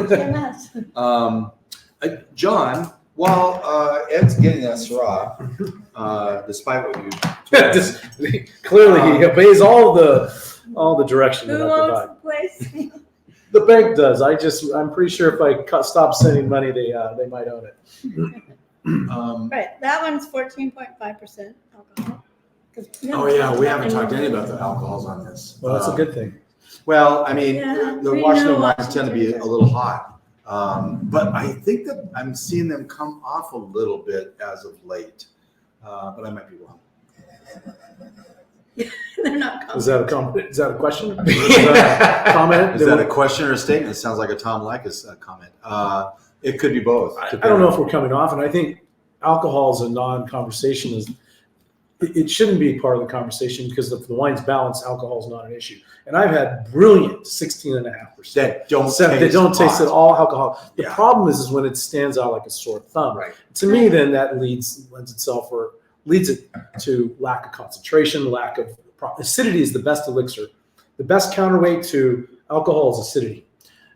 Yeah, GMS. John, while Ed's getting that Syrah, despite what you Just- clearly, he obeys all the direction that Who I owns provide. the place? The bank does. I'm pretty sure if I stop sending money, they might own it. Right, that one's 14.5% alcohol. 'Cause Oh yeah, we haven't any talked of any those. about the alcohols on this. Well, that's a good thing. Well, I mean, Yeah, the we Washington know wines tend to be Washington. a little hot, but I think that I'm seeing them come off a little bit as of late. But I might be wrong. They're not Is that a comment? Is that a question? Is Yeah. that a comment? Is that a question or a statement? It sounds like a Tom Likas comment. It could be both. I don't know if we're coming off, and I think alcohol is a non-conversation. It shouldn't be part of the conversation because if the wine's balanced, alcohol is not an issue. And I've had brilliant 16.5%. That don't They don't taste at all alcohol. The Yeah. problem is when it stands out like a sore thumb. Right. To me, then that leads it to lack of concentration, lack of acidity is the best elixir. The best counterweight to alcohol is acidity.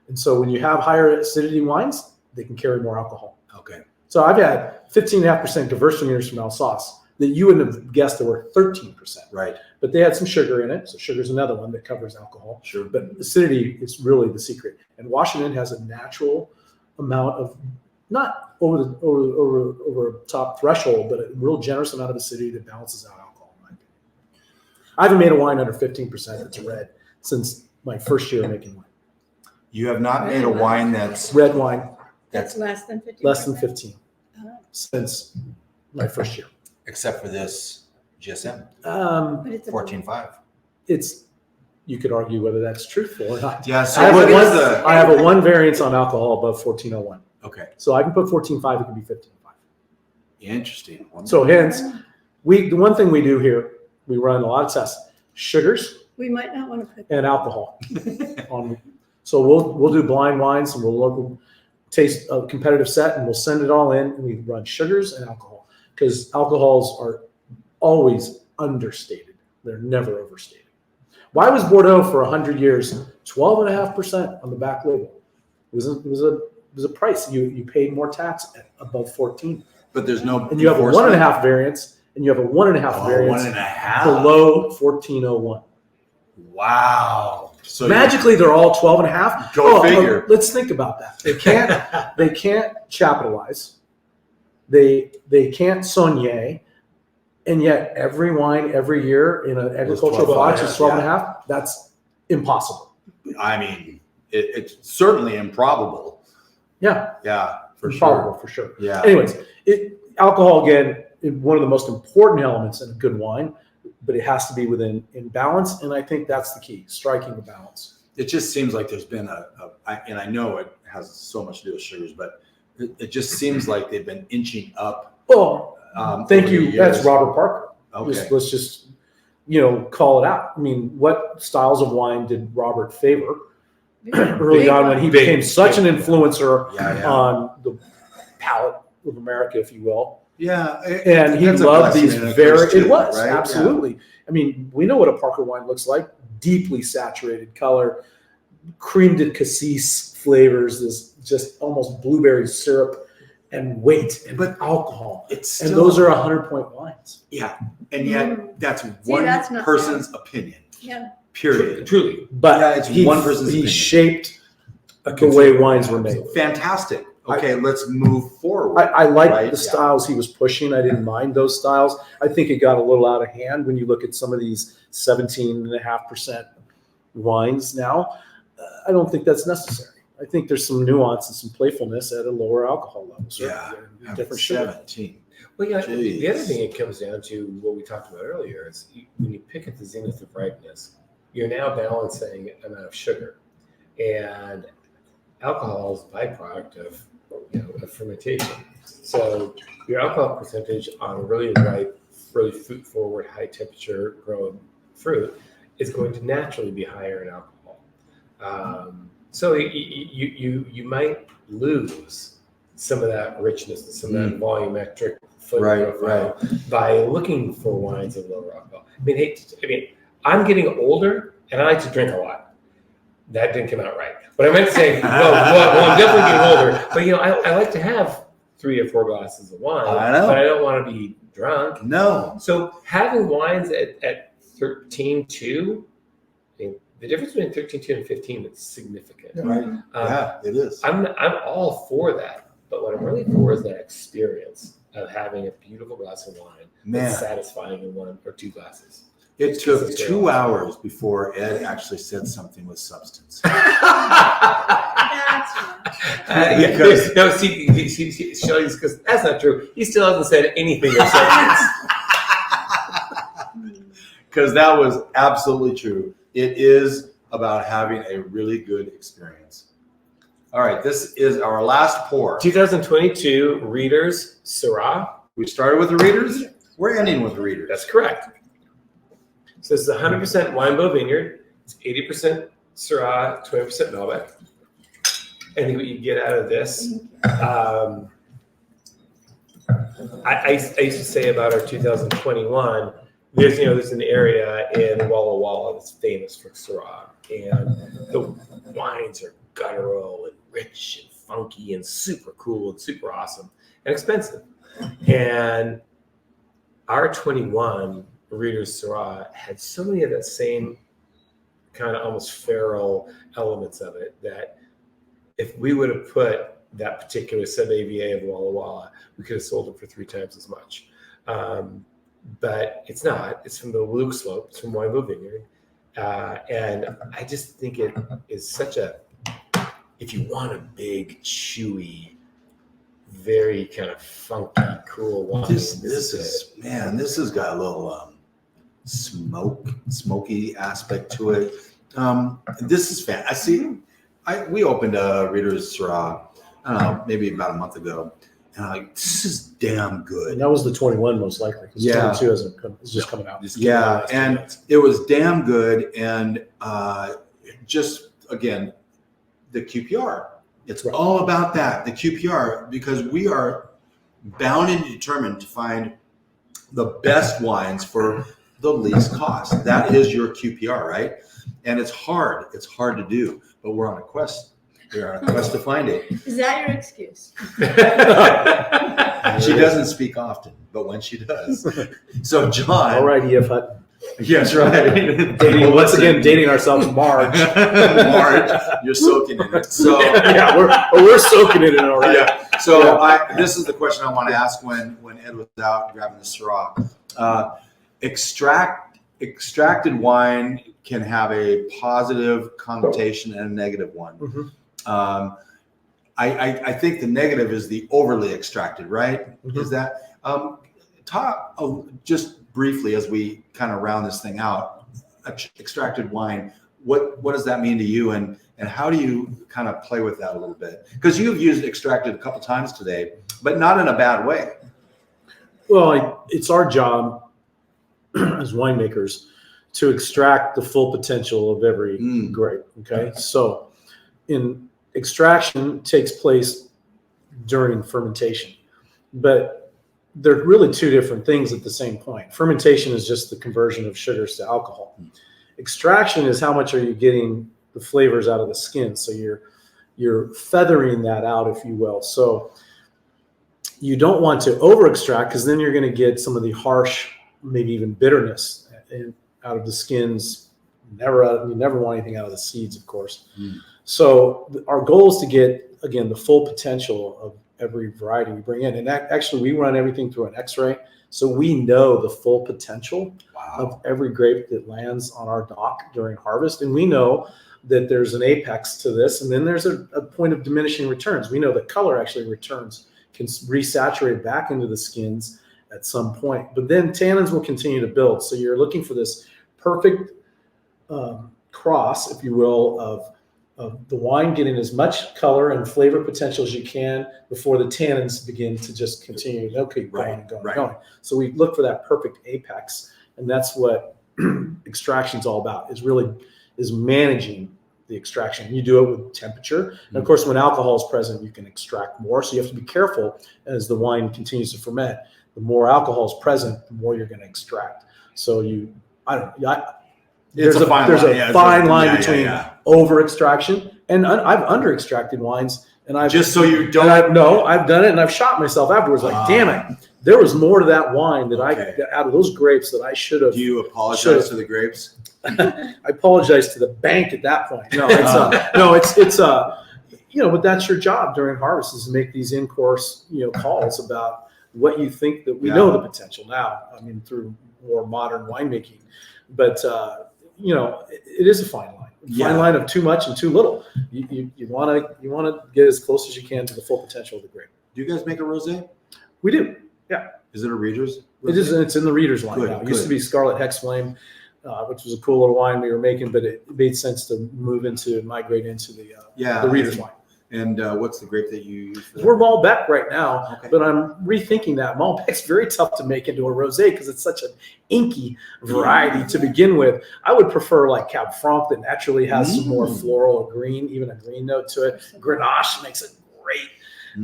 And so when you have higher acidity wines, they can carry more alcohol. Okay. So I've had 15.5% Gewürztraminer from Alsace that you wouldn't have guessed there were 13%. Right. But they had some sugar in it. So sugar is another one that covers alcohol. Sure. But acidity is really the secret. And Washington has a natural amount of, not over top threshold, but a real generous amount of acidity that balances out alcohol, in my opinion. I haven't made a wine under 15% that's red since my first year of making wine. You have not made a wine that's Red wine, That's less than 50. less than 15 Oh. since my first year. except for this GSM But it's a 14.5. It's, you could argue whether that's truthful or not. Yeah. So I what is have, the? I have a one variance on alcohol above 1401. Okay. So I can put 14.5, it can be 15.5. Interesting. So hence, the one thing we do here, we run a lot of tests. Sugars, We might not want to put. and alcohol. So we'll do blind wines, and we'll taste a competitive set, and we'll send it all in, and we run sugars and alcohol, because alcohols are always understated. They're never overstated. Why was Bordeaux for 100 years 12.5% on the back label? It was a price. You paid more tax at above 14. But there's no. And you have a 1.5 variance, and you have a 1.5 variance 1.5 below 1401. Wow. So Magically, they're all 12.5. Go figure. Let's think about that. They can't capitalize. They can't saunier, and yet every wine every year in an agricultural box is 12.5. That's impossible. I mean, it's certainly improbable. Yeah. Yeah, for improbable, sure. for sure. Yeah. Anyways, alcohol, again, is one of the most important elements in a good wine, but it has to be in balance, and I think that's the key, striking the balance. It just seems like there's been and I know it has so much to do with sugars, but it just seems like they've been inching up. Oh, thank over you. the That's years. Robert Parker. Okay. Let's just, call it out. I mean, what styles of wine did Robert favor early on when he became such an influencer on the palate of America, if you will? Yeah. And he that's a loved blessing these and a curse it too, was, right? absolutely. Yeah. I mean, we know what a Parker wine looks like. Deeply saturated color, cream de cassis flavors, this just almost blueberry syrup, and weight, and alcohol. And those are 100-point wines. Yeah. And yet that's that's one not person's opinion. Yeah. Period. Truly. But it's he, one person's he opinion. shaped the way wines were made. Fantastic. Okay, let's move forward. I like right? the styles he was pushing. I didn't mind those styles. I think it got a little out of hand when you look at some of these 17.5% wines now. I don't think that's necessary. I think there's some nuance and some playfulness at a lower alcohol level. Yeah, different sugar. 17. Well, yeah, Jeez. the other thing it comes down to what we talked about earlier is when you pick at the zenith of ripeness, you're now balancing amount of sugar, and alcohol is a byproduct of of fermentation. So your alcohol percentage on a really ripe, really fruit forward, high temperature grown fruit is going to naturally be higher in alcohol. So you might lose some of that richness and some of that volumetric flavor profile by looking for wines of lower alcohol. I mean, I'm getting older and I like to drink a lot. That didn't come out right. But I meant to say, well, I'm definitely getting older. But I like to have 3 or 4 glasses of wine. I know. But I don't want to be drunk. No. So having wines at 13.2, the difference between 13.2 and 15 is significant. Right. Yeah, it is. I'm all for that, but what I'm really for is that experience of having a beautiful glass of wine that's satisfying in 1 or 2 glasses. It took 2 hours before Ed actually said something with substance. Shelley's, because that's not true. He still hasn't said anything of substance. Because that was absolutely true. It is about having a really good experience. All right, this is our last pour. 2022 Readers Syrah. We started with the Readers. We're ending with the Readers. That's correct. So this is 100% Weinbow Vineyard. It's 80% Syrah, 20% Malbec. I think what you get out of this, I used to say about our 2021, there's an area in Walla Walla that's famous for Syrah, and the wines are guttural and rich and funky and super cool and super awesome and expensive. And our 21 Readers Syrah had so many of that same kind of almost feral elements of it that if we would have put that particular sub-AVA of Walla Walla, we could have sold it for 3 times as much. But it's not. It's from the Luke Slope. It's from Weinbow Vineyard. And I just think it is such if you want a big, chewy, very kind of funky, cool wine. This has got a little smoky aspect to it. This is fan. We opened a Readers Syrah, I don't know, maybe about a month ago, and I'm like, this is damn good. And that was the 21 most likely. Because Yeah. 22 is just coming out. Yeah, and it was damn good, and just again, the QPR. It's Right. all about that, the QPR, because we are bound and determined to find the best wines for the least cost. That is your QPR, right? And it's hard. It's hard to do, but we're on a quest. We're on a quest to find it. Is that your excuse? She doesn't speak often, but when she does. So John. All right, EF Hutton. Yes, right. Dating, once again, dating ourselves, Marge. Marge, you're soaking in it. So Yeah, we're soaking in it already. yeah. So this is the question I want to ask when Ed was out grabbing the Syrah. Extracted wine can have a positive connotation and a negative one. Mhm. I think the negative is the overly extracted, right? Mhm. Is that talk just briefly as we kind of round this thing out? Extracted wine. What does that mean to you, and how do you kind of play with that a little bit? Because you've used extracted a couple times today, but not in a bad way. Well, it's our job as winemakers to extract the full potential of every grape. Okay, so in extraction takes place during fermentation, but they're really two different things at the same point. Fermentation is just the conversion of sugars to alcohol. Extraction is how much are you getting the flavors out of the skin. So you're feathering that out, if you will. So you don't want to over extract, because then you're going to get some of the harsh, maybe even bitterness out of the skins. You never want anything out of the seeds, of course. So our goal is to get, again, the full potential of every variety we bring in. And actually, we run everything through an X-ray. So we know the full potential of every grape that lands on our dock during harvest. And we know that there's an apex to this. And then there's a point of diminishing returns. We know the color actually returns, can resaturate back into the skins at some point. But then tannins will continue to build. So you're looking for this perfect cross, if you will, of the wine getting as much color and flavor potential as you can before the tannins begin to just continue. Okay, going. So we look for that perfect apex, and that's what extraction is all about. Is managing the extraction. You do it with temperature, and of course, when alcohol is present, you can extract more. So you have to be careful as the wine continues to ferment. The more alcohol is present, the more you're going to extract. So there's a fine line between over extraction and I've under extracted wines, and I've just so you don't. I've done it, and I've shot myself afterwards. Like, damn it, there was more to that wine that I out of those grapes that I should have. Do you apologize to the grapes? I apologize to the bank at that point. No, but that's your job during harvest, is to make these in-course calls about what you think that we know the potential now. I mean, through more modern winemaking, but it is a fine line. Fine line of too much and too little. You want to get as close as you can to the full potential of the grape. Do you guys make a rosé? We do. Yeah. Is it a Readers? It is. It's in the Readers line Good, now. It used to be Scarlet Hex Flame, which was a cool little wine we were making, but it made sense to migrate into the Readers line. And what's the grape that you use for that? We're Malbec right now, but I'm rethinking that. Malbec's very tough to make into a rosé because it's such an inky variety to begin with. I would prefer like Cab Franc that naturally has some more floral or green, even a green note to it. Grenache makes it great.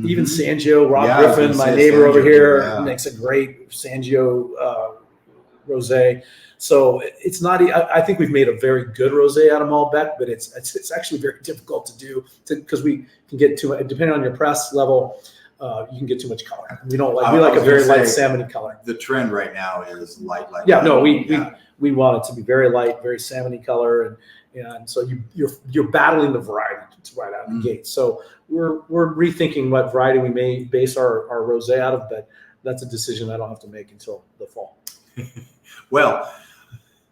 Even Sangio, Rob Griffin, my neighbor over here, makes a great Sangio rosé. So it's not. I think we've made a very good rosé out of Malbec, but it's actually very difficult to do because we can get too much. Depending on your press level, you can get too much color. We don't like. We like a very light salmony color. The trend right now is light. Yeah, no, we want it to be very light, very salmony color, and so you're battling the variety right out of the gate. So we're rethinking what variety we may base our rosé out of, but that's a decision I don't have to make until the fall. Well,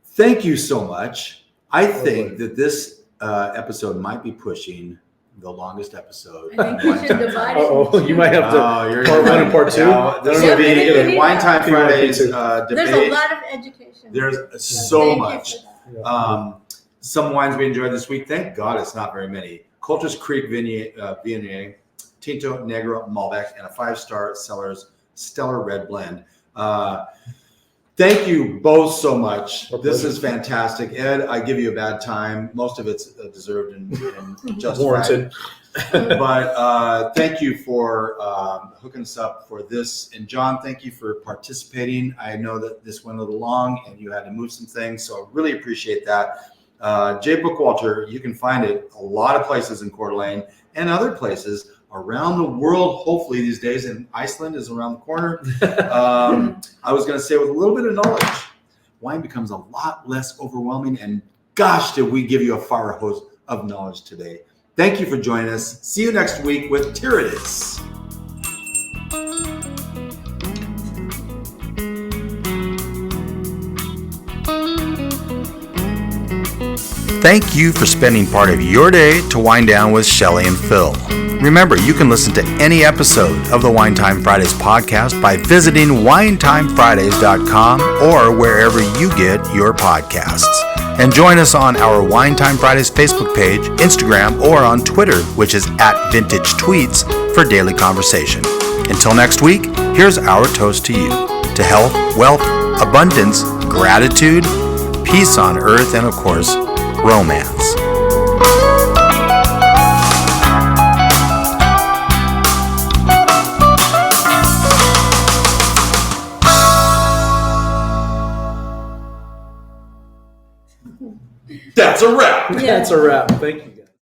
thank you so much. I think that this episode might be pushing the longest episode. I think we should divide it. Oh, you might have to part one and part two. This will be Wine Time Fridays debate. There's a lot of education. There's so much. Yeah. Some wines we enjoyed this week. Thank God it's not very many. Coulter's Creek Viognier, Tinto, Negro, Malbec, and a 5-star Cellars Stellar Red Blend. Thank you both so much. This is fantastic. Ed, I give you a bad time. Most of it's deserved and justified. Warranted. But thank you for hooking us up for this. And John, thank you for participating. I know that this went a little long and you had to move some things, so I really appreciate that. Jay Bookwalter, you can find it a lot of places in Coeur d'Alene and other places around the world, hopefully these days, and Iceland is around the corner. I was going to say, with a little bit of knowledge, wine becomes a lot less overwhelming, and gosh, did we give you a fire hose of knowledge today. Thank you for joining us. See you next week with Tyrannus. Thank you for spending part of your day to wind down with Shelley and Phil. Remember, you can listen to any episode of the Wine Time Fridays podcast by visiting winetimefridays.com or wherever you get your podcasts. And join us on our Wine Time Fridays Facebook page, Instagram, or on Twitter, which is @VintageTweets, for daily conversation. Until next week, here's our toast to you. To health, wealth, abundance, gratitude, peace on earth, and of course, romance. That's a wrap. That's a wrap. Thank you.